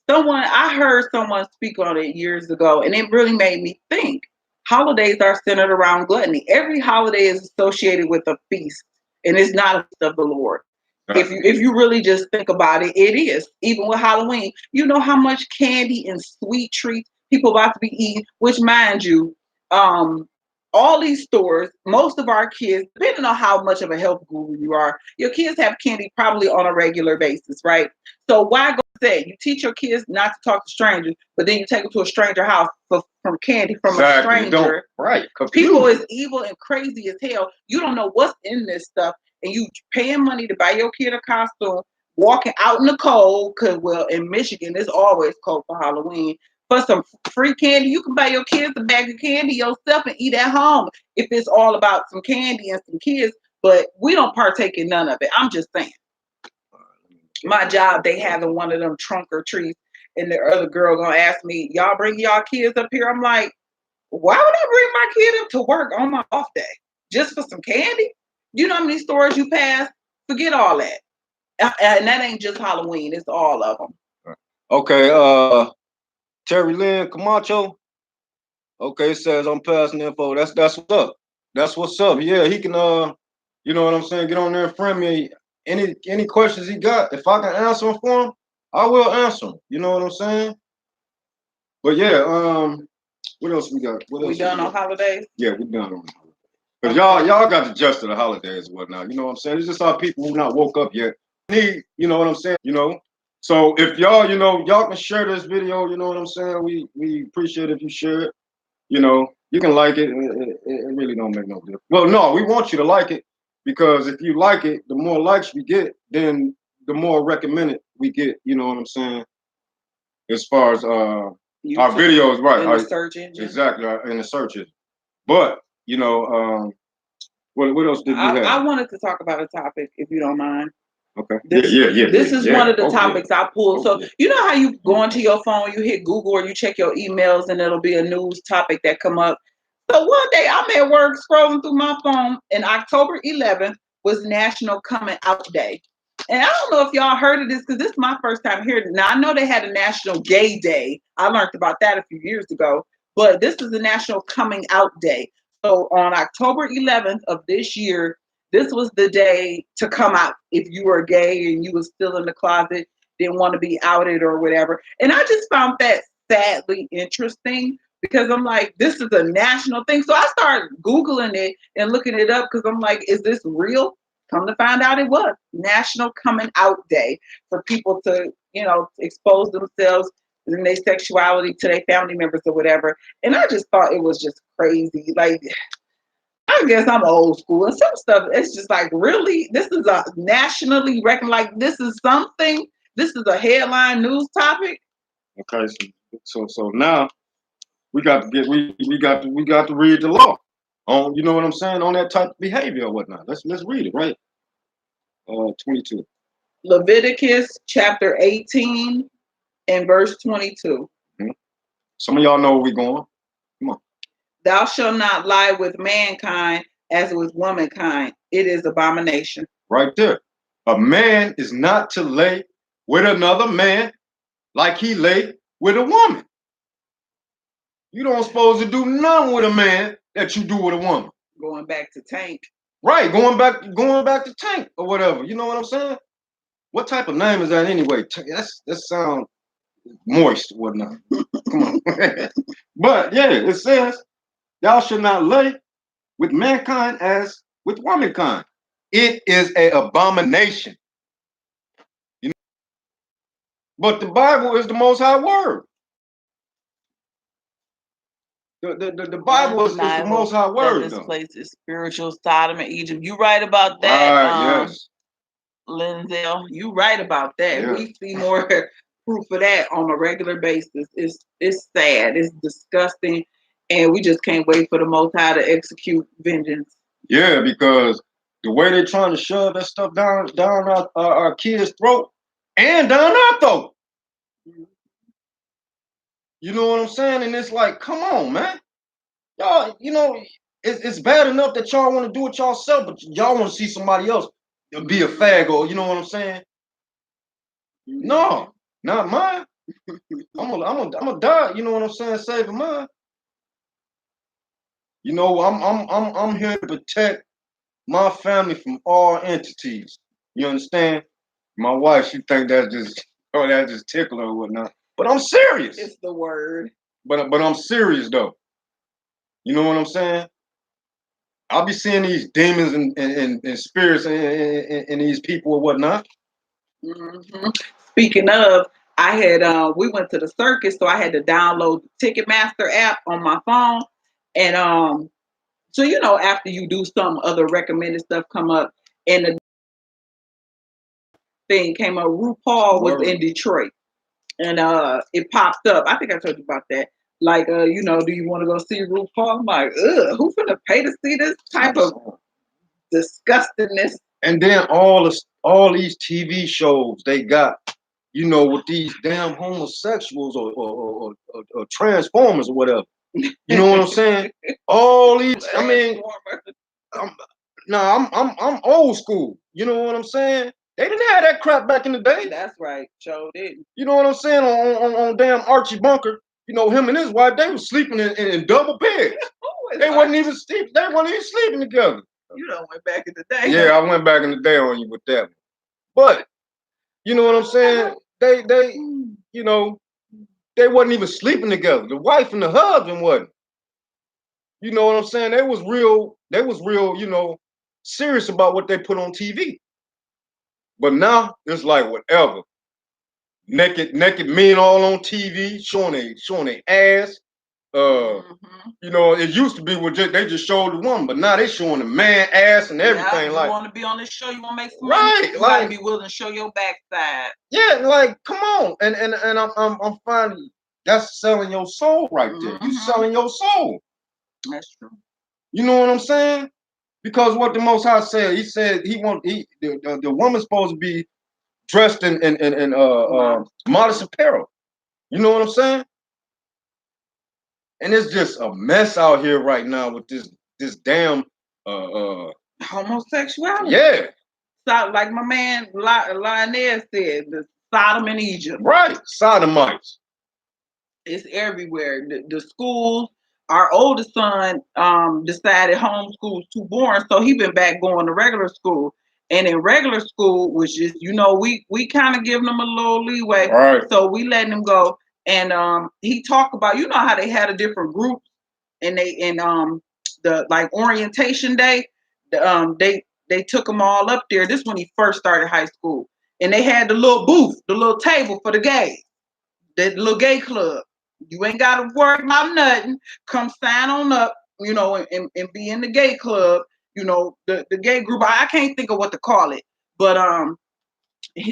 I heard someone speak on it years ago, and it really made me think. Holidays are centered around gluttony. Every holiday is associated with a feast, and it's not a feast of the Lord. If you really just think about it, it is. Even with Halloween, you know how much candy and sweet treats people about to be eating, which, mind you, all these stores, most of our kids, depending on how much of a health guru you are, your kids have candy probably on a regular basis, right? So why go say you teach your kids not to talk to strangers, but then you take them to a stranger house from candy from a stranger? Right. People is evil and crazy as hell. You don't know what's in this stuff, and you paying money to buy your kid a costume, walking out in the cold, because, well, in Michigan, it's always cold for Halloween. For some free candy, you can buy your kids a bag of candy yourself and eat at home if it's all about some candy and some kids, but we don't partake in none of it. I'm just saying. My job, they having one of them trunk or treats, and the other girl gonna ask me, y'all bring y'all kids up here? I'm like, why would I bring my kid up to work on my off day? Just for some candy? You know how many stores you pass? Forget all that. And that ain't just Halloween, it's all of them. Okay, Terry Lynn Camacho. Okay, says I'm passing info. That's what's up. That's what's up. Yeah, he can you know what I'm saying, get on there and friend me. Any questions he got, if I can answer them for him, I will answer them. You know what I'm saying? But yeah, what else we got? We done on holidays? Yeah, we done on holidays. Because y'all got the gist of the holidays and whatnot. You know what I'm saying? It's just our people who not woke up yet. You know what I'm saying? You know, So if y'all, y'all can share this video. You know what I'm saying? We appreciate if you share it. You can like it. It really don't make no difference. Well, no, we want you to like it because if you like it, the more likes we get, then the more recommended we get. You know what I'm saying? As far as our videos, right? In the search engine. Exactly, in the search engine. But what else did we have? I wanted to talk about a topic, if you don't mind. Okay. Yeah. This is one of the topics I pulled. So you know how you go into your phone, you hit Google or you check your emails, and it'll be a news topic that come up. So one day I'm at work scrolling through my phone, and October 11th was National Coming Out Day. And I don't know if y'all heard of this because this is my first time hearing it. Now I know they had a National Gay Day. I learned about that a few years ago, but this is the National Coming Out Day. So on October 11th of this year, this was the day to come out if you were gay and you was still in the closet, didn't want to be outed or whatever. And I just found that sadly interesting because I'm like, this is a national thing. So I started Googling it and looking it up because I'm like, is this real? Come to find out it was National Coming Out Day for people to, expose themselves and their sexuality to their family members or whatever. And I just thought it was just crazy. Like, I guess I'm old school and some stuff. It's just like, really, this is a nationally recognized. Like, this is something. This is a headline news topic. Okay, so now we got to get we got to read the law on, you know what I'm saying, on that type of behavior or whatnot. Let's read it, right? 22. Leviticus chapter 18 and verse 22. Mm-hmm. Some of y'all know where we're going. Come on. Thou shalt not lie with mankind as with womankind. It is abomination. Right there. A man is not to lay with another man like he lay with a woman. You don't supposed to do nothing with a man that you do with a woman. Going back to Tank. Right, going back to Tank or whatever. You know what I'm saying? What type of name is that anyway? That sounds moist, whatnot. Come on. But yeah, it says, "Thou shalt not lay with mankind as with womankind. It is an abomination." You know? But the Bible is the Most High word. The Bible is the Most High word. This place is spiritual Sodom and Egypt. You right about that. Right, yes. Linzel, you right about that. Yeah. We see more proof of that on a regular basis. It's sad. It's disgusting. And we just can't wait for the Most High to execute vengeance. Yeah, because the way they're trying to shove that stuff down our kids' throat and down our throat. You know what I'm saying? And it's like, come on, man. Y'all, it's bad enough that y'all want to do it y'allself, but y'all want to see somebody else be a fag, or you know what I'm saying? No, not mine. I'm gonna die. You know what I'm saying? Saving mine. I'm here to protect my family from all entities. You understand? My wife, she think that's just tickling or whatnot. But I'm serious. It's the word. But I'm serious though. You know what I'm saying? I'll be seeing these demons and spirits and these people or whatnot. Mm-hmm. Speaking of, I had we went to the circus, so I had to download the Ticketmaster app on my phone, and so after you do some other recommended stuff come up, and the thing came up. RuPaul was in Detroit, and it popped up. I think I told you about that. Like, do you want to go see RuPaul? I'm like, who's gonna pay to see this type of disgustingness? And then all these TV shows they got, with these damn homosexuals or transformers or whatever. You know what I'm saying? All these, I mean, I'm old school. You know what I'm saying? They didn't have that crap back in the day. That's right. Sure didn't. You know what I'm saying? On damn Archie Bunker, him and his wife, they were sleeping in double beds. They wasn't even sleeping together. You know, went back in the day. Yeah, I went back in the day on you with that one. But you know what I'm saying? They they wasn't even sleeping together. The wife and the husband wasn't. You know what I'm saying? They was real, serious about what they put on TV. But now it's like whatever. naked men all on TV showing their ass. You know, it used to be they just showed the woman, but now they showing the man ass and everything. You like, want to be on this show, you want to make some right? money, you gotta be willing to show your backside. Yeah, like come on, and I'm finding that's selling your soul right there. You selling your soul. That's true. You know what I'm saying? Because what the Most High said, He said the woman's supposed to be dressed in modest apparel. You know what I'm saying? And it's just a mess out here right now with this damn homosexuality. Yeah. So, like my man Lionel said, the Sodom and Egypt. Right, sodomites. It's everywhere. The schools. Our oldest son decided homeschool's too boring, so he been back going to regular school. And in regular school, which is, you know, we kind of giving them a little leeway. Right. So we letting him go. And he talked about, you know how they had a different group and the like orientation day, they took them all up there. This when he first started high school. And they had the little booth, the little table for the gays, the little gay club. You ain't got to worry about nothing. Come sign on up, you know, and be in the gay club, you know, the gay group. I can't think of what to call it. But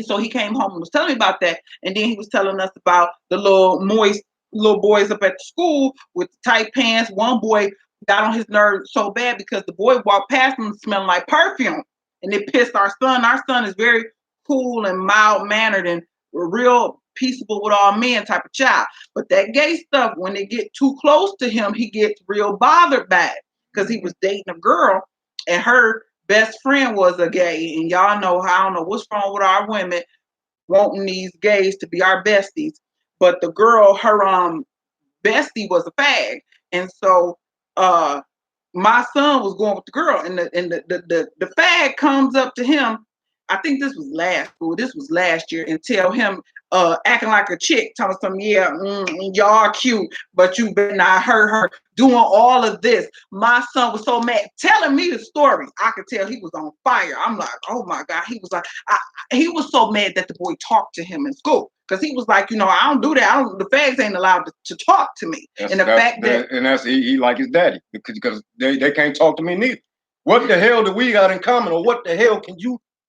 so he came home and was telling me about that. And then he was telling us about the little moist little boys up at the school with the tight pants. One boy got on his nerves so bad because the boy walked past him smelling like perfume. And it pissed our son. Our son is very cool and mild-mannered and real peaceable with all men type of child. But that gay stuff, when they get too close to him, he gets real bothered by it because he was dating a girl and her best friend was a gay. And y'all know, I don't know what's wrong with our women wanting these gays to be our besties. But the girl, her bestie was a fag. And so my son was going with the girl, and the fag comes up to him. I think this was last year, and tell him acting like a chick, telling some y'all cute, but you better not hurt her, doing all of this. My son was so mad, telling me the story. I could tell he was on fire. I'm like, oh my God. He was like, he was so mad that the boy talked to him in school. Because he was like, you know, I don't do that. The fags ain't allowed to talk to me. And the fact that he like his daddy because they can't talk to me neither. What the hell do we got in common, or what the hell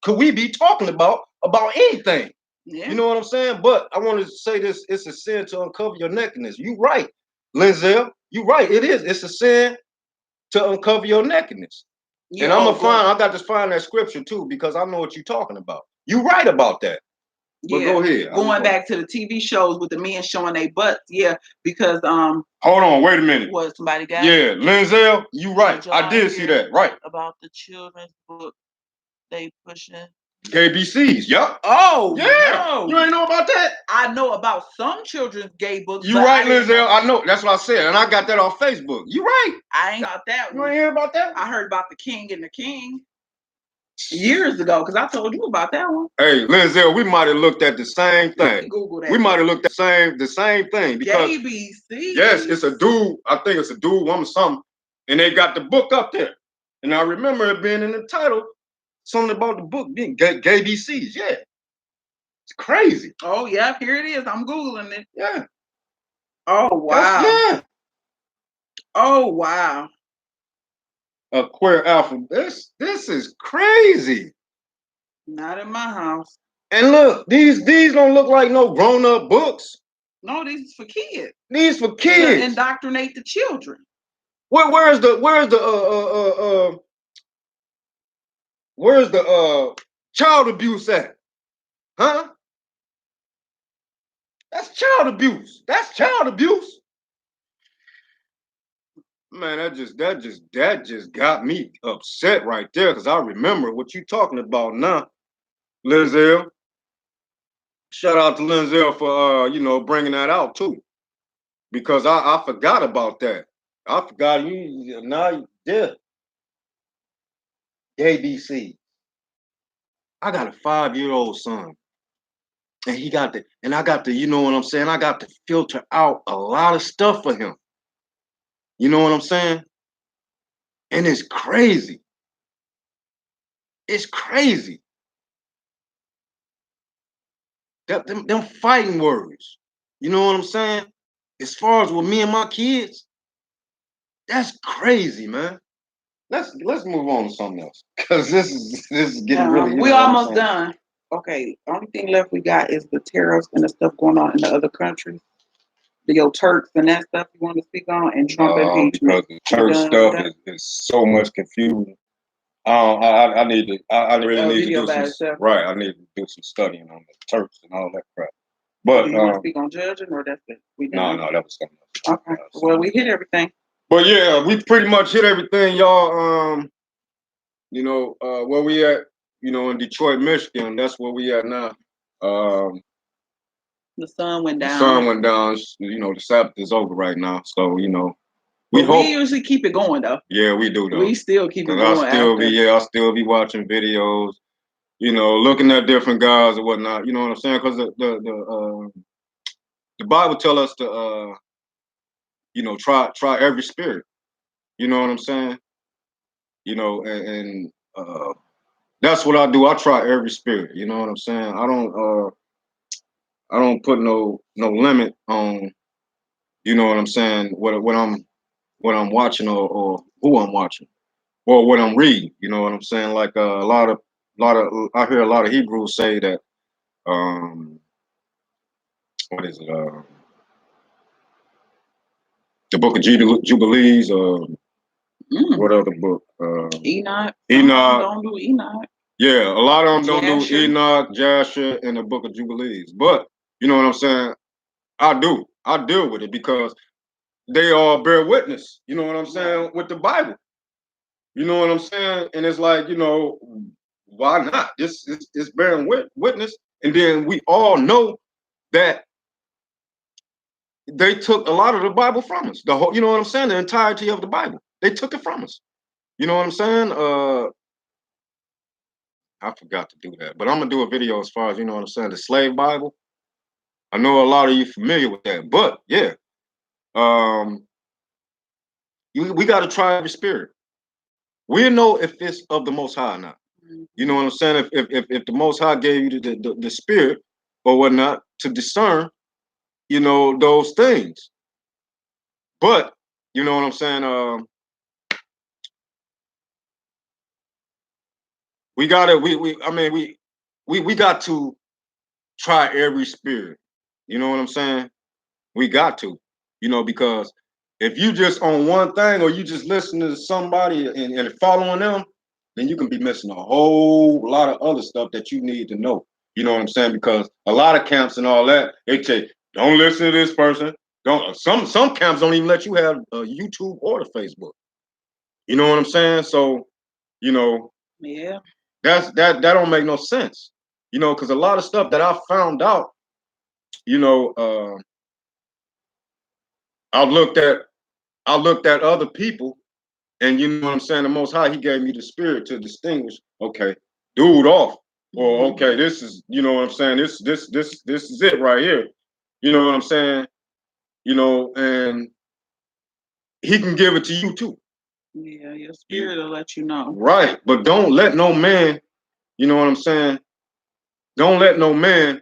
could we be talking about anything? Yeah. You know what I'm saying? But I want to say this: it's a sin to uncover your nakedness. You right, Linzel. You right. It is. It's a sin to uncover your nakedness. Yeah, and I got to find that scripture too because I know what you're talking about. You right about that. But go ahead. Going back to the TV shows with the men showing their butts, because hold on, wait a minute. What somebody got? Yeah, Linzel, you right. I did see that. Right. About the children's book they pushing. KBCs, yup. Oh, yeah. No. You ain't know about that? I know about some children's gay books. You right, Linzel. I know. That's what I said. And I got that off Facebook. You right. I ain't got that one. You ain't hear about that? I heard about The King and the King years ago, because I told you about that one. Hey, Linzel, we might have looked at the same thing. Google that. We might have looked at the same thing. Because KBC. Yes, it's a dude. I think it's a dude, woman, something. And they got the book up there. And I remember it being in the title, something about the book being gay BCs. Yeah. It's crazy. Oh, yeah, here it is. I'm Googling it. Yeah. Oh, wow. Yeah. Oh, wow. A queer alpha. This is crazy. Not in my house. And look, these don't look like no grown-up books. No, these is for kids. These for kids. To indoctrinate the children. Where's the child abuse at? Huh? That's child abuse. That's child abuse. Man, that just got me upset right there because I remember what you talking about now, Linzel. Shout out to Linzel for bringing that out too, because I forgot about that. I forgot you now. Yeah, ABC. I got a 5-year-old son, and I got to, you know what I'm saying? I got to filter out a lot of stuff for him. You know what I'm saying? And it's crazy. It's crazy. them fighting words. You know what I'm saying? As far as with me and my kids, that's crazy, man. Let's move on to something else because this is getting really. We almost done. Okay, only thing left we got is the tariffs and the stuff going on in the other countries. Your Turks and that stuff you want to speak on, and Trump impeachment. Because the church stuff is so much confusion. I need to. I really need to do some. Right, I need to do some studying on the Turks and all that crap. But do you want to speak on judging, or that's it? No, that was something else. Okay. Well, we hit everything. But yeah, we pretty much hit everything, y'all. You know, where we at? You know, in Detroit, Michigan. That's where we at now. The sun went down. The sun went down. You know, the Sabbath is over right now. So you know, we usually keep it going though. Yeah, we do though. We still keep it going. I'll still be watching videos. You know, looking at different guys and whatnot. You know what I'm saying? Because the Bible tell us to you know, try every spirit. You know what I'm saying? You know, and that's what I do. I try every spirit. You know what I'm saying? I don't put no limit on. You know what I'm saying? What I'm watching or who I'm watching or what I'm reading. You know what I'm saying? Like a lot of I hear a lot of Hebrews say that what is it? The book of Jubilees. What other book? Enoch. Enoch. Don't do Enoch. Yeah, a lot of them don't do Enoch, Jasher, and the book of Jubilees. But you know what I'm saying? I do. I deal with it because they all bear witness. You know what I'm saying? With the Bible. You know what I'm saying? And it's like, you know, why not? This is bearing witness. And then we all know that they took a lot of the Bible from us. The whole, you know what I'm saying? The entirety of the Bible. They took it from us. You know what I'm saying? I forgot to do that. But I'm gonna do a video as far as, you know what I'm saying, the slave Bible. I know a lot of you familiar with that. But yeah. We gotta try every spirit. We know if it's of the Most High or not. You know what I'm saying? If the Most High gave you the spirit or whatnot to discern, you know, those things. But you know what I'm saying? We gotta we got to try every spirit. You know what I'm saying? We got to, you know, because if you just on one thing or you just listen to somebody and following them, then you can be missing a whole lot of other stuff that you need to know. You know what I'm saying? Because a lot of camps and all that, they say, don't listen to this person. Don't some camps don't even let you have a YouTube or the Facebook. You know what I'm saying? So, you know, yeah, that don't make no sense. You know, because a lot of stuff that I found out, you know, I looked at other people, and you know what I'm saying. The Most High, He gave me the spirit to distinguish. Okay, dude off, or okay, this is, you know what I'm saying. This is it right here. You know what I'm saying. You know, and He can give it to you too. Yeah, your spirit will let you know. Right, but don't let no man. You know what I'm saying. Don't let no man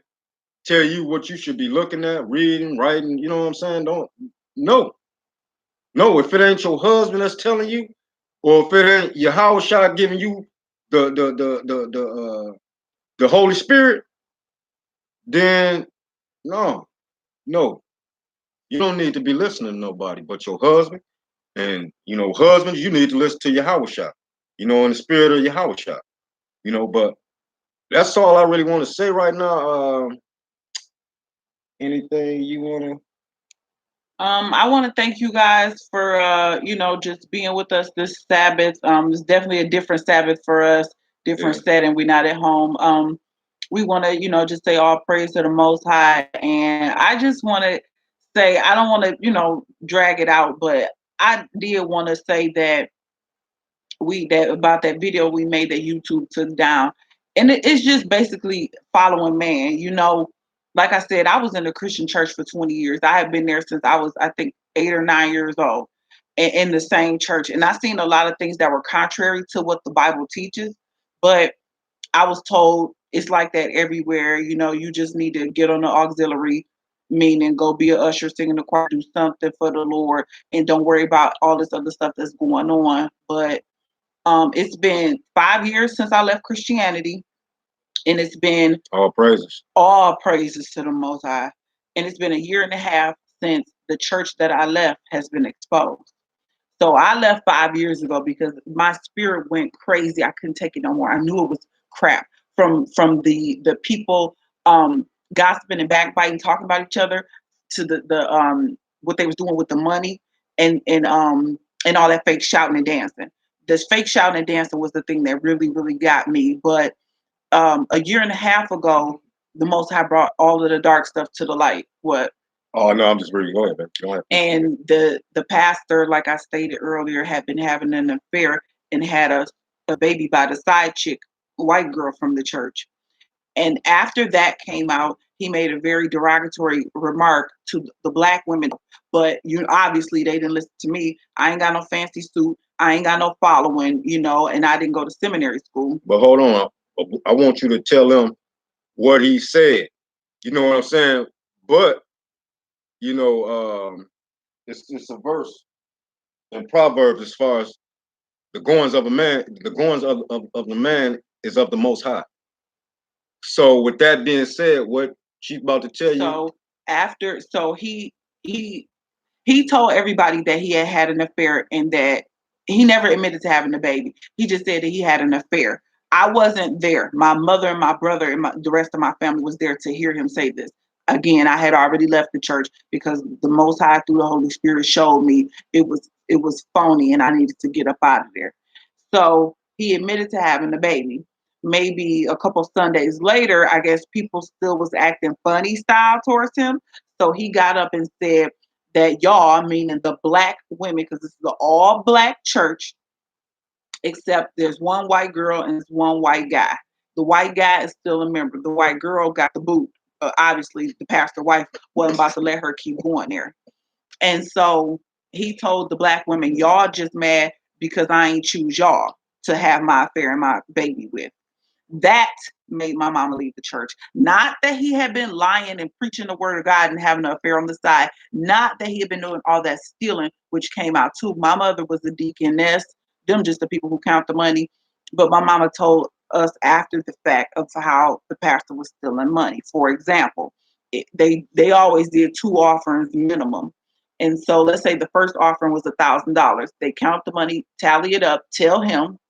tell you what you should be looking at, reading, writing. You know what I'm saying. Don't. No, if it ain't your husband that's telling you, or if it ain't your house shot giving you the Holy Spirit, then no. You don't need to be listening to nobody but your husband. And you know, husbands, you need to listen to your house shot. You know, in the spirit of your house shot. You know, but that's all I really want to say right now. Anything you wanna? I want to thank you guys for you know, just being with us this Sabbath. It's definitely a different Sabbath for us, different setting. We're not at home. We want to, you know, just say all praise to the Most High. And I just want to say, I don't want to, you know, drag it out, but I did want to say that about that video we made that YouTube took down. And it's just basically following man, you know. Like I said, I was in the Christian church for 20 years. I have been there since I was, I think, 8 or 9 years old in the same church. And I've seen a lot of things that were contrary to what the Bible teaches. But I was told It's like that everywhere. You know, you just need to get on the auxiliary, meaning go be a usher, sing in the choir, do something for the Lord, and don't worry about all this other stuff that's going on. But it's been 5 years since I left Christianity, and it's been All praises. all praises to the Most High. And it's been a year and a half since the church that I left has been exposed. So I left 5 years ago because my spirit went crazy. I couldn't take it no more. I knew it was crap from the people gossiping and backbiting, talking about each other, to the what they was doing with the money and all that fake shouting and dancing. This fake shouting and dancing was the thing that really got me. But a year and a half ago, the Most High brought all of the dark stuff to the light. What? Oh no, I'm just reading. Go ahead, man. Go ahead. And the pastor, like I stated earlier, had been having an affair and had a baby by the side chick, white girl from the church. And after that came out, he made a very derogatory remark to the black women. But obviously they didn't listen to me. I ain't got no fancy suit. I ain't got no following, and I didn't go to seminary school. But hold on. I want you to tell them what he said. You know what I'm saying? But it's a verse in Proverbs as far as the goings of a man, the goings of the man is of the Most High. So with that being said, what she's about to tell you. So he told everybody that he had an affair and that he never admitted to having a baby. He just said that he had an affair. I wasn't there. My mother and my brother and the rest of my family was there to hear him say this. Again, I had already left the church because the Most High through the Holy Spirit showed me it was phony and I needed to get up out of there. So he admitted to having a baby. Maybe a couple Sundays later, I guess people still was acting funny style towards him. So he got up and said that y'all, meaning the black women, because this is an all black church, except there's one white girl and there's one white guy. The white guy is still a member. The white girl got the boot. Obviously, the pastor's wife wasn't about to let her keep going there. And so he told the black women, y'all just mad because I ain't choose y'all to have my affair and my baby with. That made my mama leave the church. Not that he had been lying and preaching the word of God and having an affair on the side. Not that he had been doing all that stealing, which came out too. My mother was a deaconess. Them just the people who count the money. But my mama told us after the fact of how the pastor was stealing money. For example, they always did 2 offerings minimum. And so let's say the first offering was $1,000. They count the money, tally it up, tell him.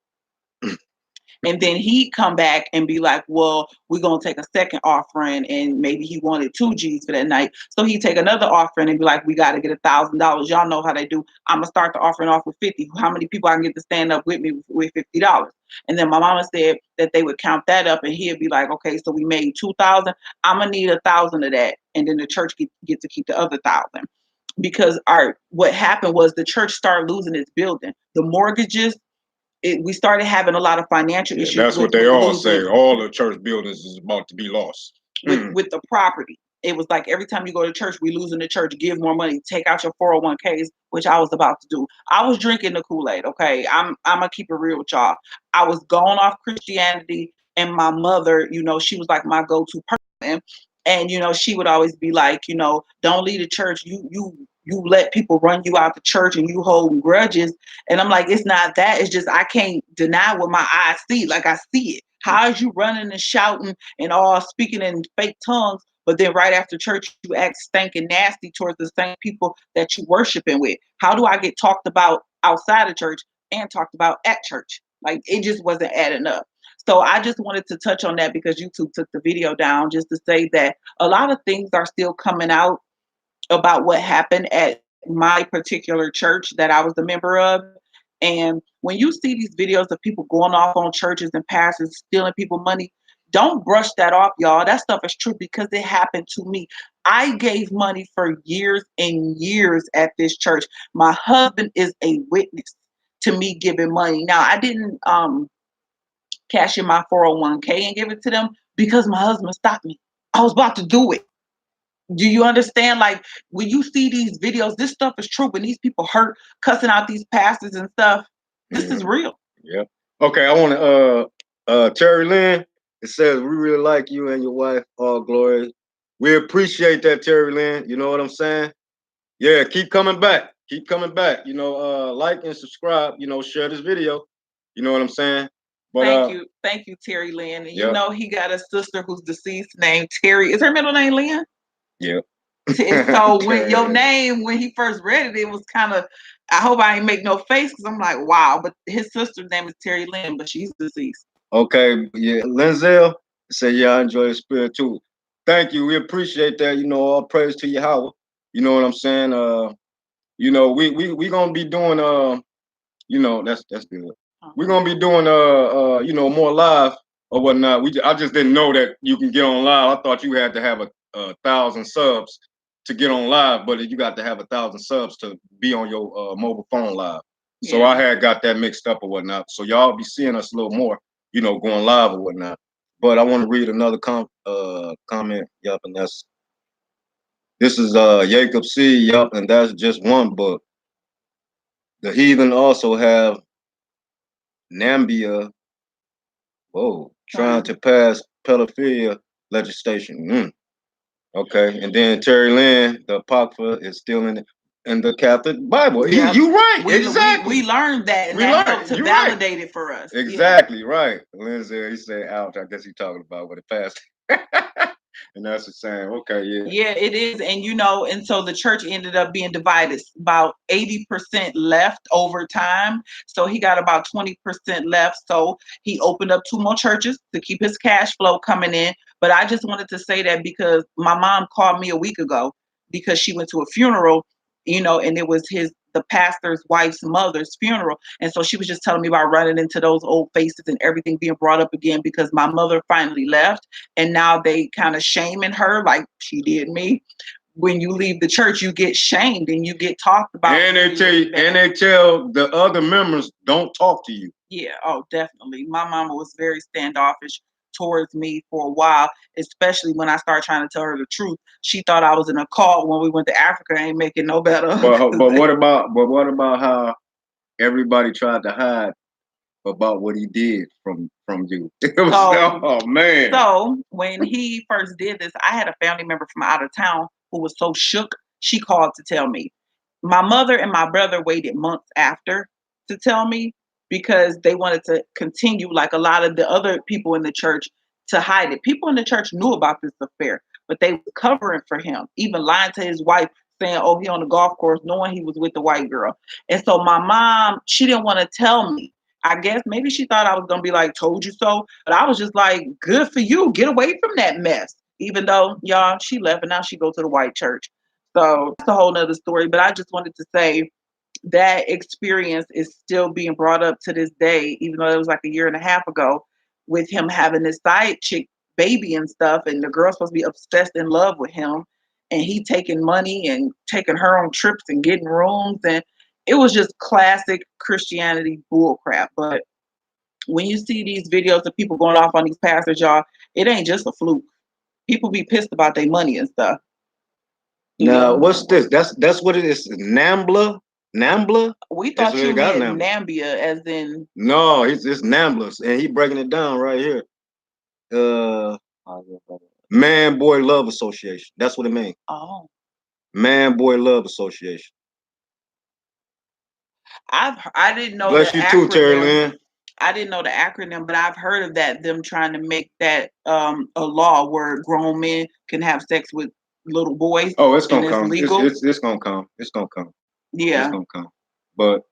And then he'd come back and be like, well, we're going to take a second offering. And maybe he wanted 2 G's for that night. So he'd take another offering and be like, we got to get $1,000. Y'all know how they do. I'm going to start the offering off with 50. How many people I can get to stand up with me with $50? And then my mama said that they would count that up and he'd be like, okay, so we made 2,000. I'm going to need 1,000 of that. And then the church get to keep the other 1,000. Because what happened was the church started losing its building. The mortgages, we started having a lot of financial issues. That's what they all say. All the church buildings is about to be lost. With the property. It was like every time you go to church, we losing the church, give more money, take out your 401ks, which I was about to do. I was drinking the Kool-Aid, okay? I'm gonna keep it real with y'all. I was going off Christianity, and my mother, she was like my go-to person. And she would always be like, don't leave the church. You let people run you out the church and you hold grudges. And I'm like, it's not that. It's just I can't deny what my eyes see. Like I see it. How is you running and shouting and all speaking in fake tongues, but then right after church you act stinking nasty towards the same people that you worshiping with? How do I get talked about outside of church and talked about at church? Like it just wasn't adding up. So I just wanted to touch on that because YouTube took the video down, just to say that a lot of things are still coming out about what happened at my particular church that I was a member of. And when you see these videos of people going off on churches and pastors stealing people money, don't brush that off, y'all. That stuff is true because it happened to me. I gave money for years and years at this church. My husband is a witness to me giving money. Now, I didn't cash in my 401k and give it to them because my husband stopped me. I was about to do it. Do you understand? Like when you see these videos, this stuff is true. When these people hurt, cussing out these pastors and stuff, this is real. Yeah. Okay, I want to Terry Lynn, It says, we really like you and your wife, all glory. We appreciate that, Terry Lynn. You know what I'm saying? Yeah, keep coming back. Keep coming back. Like and subscribe, share this video. You know what I'm saying? But Thank you, Terry Lynn. And yeah. he got a sister who's deceased named Terry. Is her middle name Lynn? Yeah. So when your name, when he first read it, it was kind of, I hope I ain't make no face because I'm like, wow. But his sister's name is Terry Lynn, but she's deceased. Okay, yeah, Linzel say, yeah, I enjoy the spirit too. Thank you. We appreciate that. All praise to Yahweh. You know what I'm saying? We gonna be doing that's good. We're gonna be doing more live or whatnot. I just didn't know that you can get on live. I thought you had to have a 1,000 subs to get on live, but you got to have 1,000 subs to be on your mobile phone live. Yeah. So I had got that mixed up or whatnot. So y'all be seeing us a little more, going live or whatnot. But I want to read another comment. Yup, and this is Jacob C. Yup, and that's just one book. The heathen also have Nambia, trying to pass pedophilia legislation. Okay, and then Terry Lynn, the Apocrypha is still in the Catholic Bible. Yeah. You right, exactly. We learned that, and that helped to validate it for us. Exactly, right. Lindsay, he said, ouch, I guess he's talking about what it passed. And that's the same. Okay, yeah. Yeah, it is. And and so the church ended up being divided. About 80% left over time. So he got about 20% left. So he opened up 2 more churches to keep his cash flow coming in. But I just wanted to say that because my mom called me a week ago because she went to a funeral, and it was the pastor's wife's mother's funeral. And so she was just telling me about running into those old faces and everything being brought up again because my mother finally left. And now they kind of shaming her like she did me. When you leave the church, you get shamed and you get talked about. And they tell the other members, don't talk to you. Yeah, oh, definitely. My mama was very standoffish towards me for a while, especially when I started trying to tell her the truth. She thought I was in a cult when we went to Africa. Ain't making no better. But what about how everybody tried to hide about what he did from you? Oh man. So when he first did this, I had a family member from out of town who was so shook, she called to tell me. My mother and my brother waited months after to tell me because they wanted to continue, like a lot of the other people in the church, to hide it. People in the church knew about this affair, but they were covering for him, even lying to his wife, saying, oh, he on the golf course, knowing he was with the white girl. And so my mom, she didn't want to tell me. I guess maybe she thought I was going to be like, told you so. But I was just like, good for you. Get away from that mess. Even though, y'all, she left and now she go to the white church. So it's a whole nother story. But I just wanted to say that experience is still being brought up to this day, even though it was like a year and a half ago, with him having this side chick baby and stuff. And the girl's supposed to be obsessed in love with him. And he taking money and taking her on trips and getting rooms. And it was just classic Christianity bullcrap. But when you see these videos of people going off on these pastors, y'all, it ain't just a fluke. People be pissed about their money and stuff. Now, what's this? That's what it is. Nambla? Nambla? We thought you meant Nambia, as in. No, it's Nambla, and he breaking it down right here. Man Boy Love Association. That's what it means. Oh. Man Boy Love Association. I didn't know. Bless you too, Terry Lynn. I didn't know the acronym, but I've heard of that. Them trying to make that a law where grown men can have sex with little boys. Oh, it's gonna come. It's gonna come. It's gonna come. Yeah, it's gonna come. But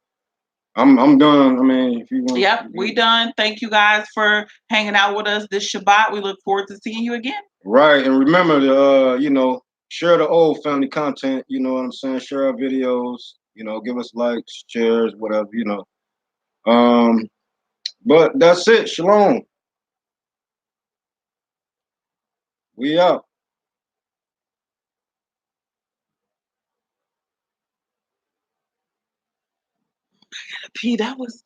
I'm done. I mean, if you want. Yep, we done. Thank you guys for hanging out with us this Shabbat. We look forward to seeing you again. Right, and remember to share the old family content. You know what I'm saying? Share our videos. Give us likes, shares, whatever. But that's it. Shalom. We out. P, that was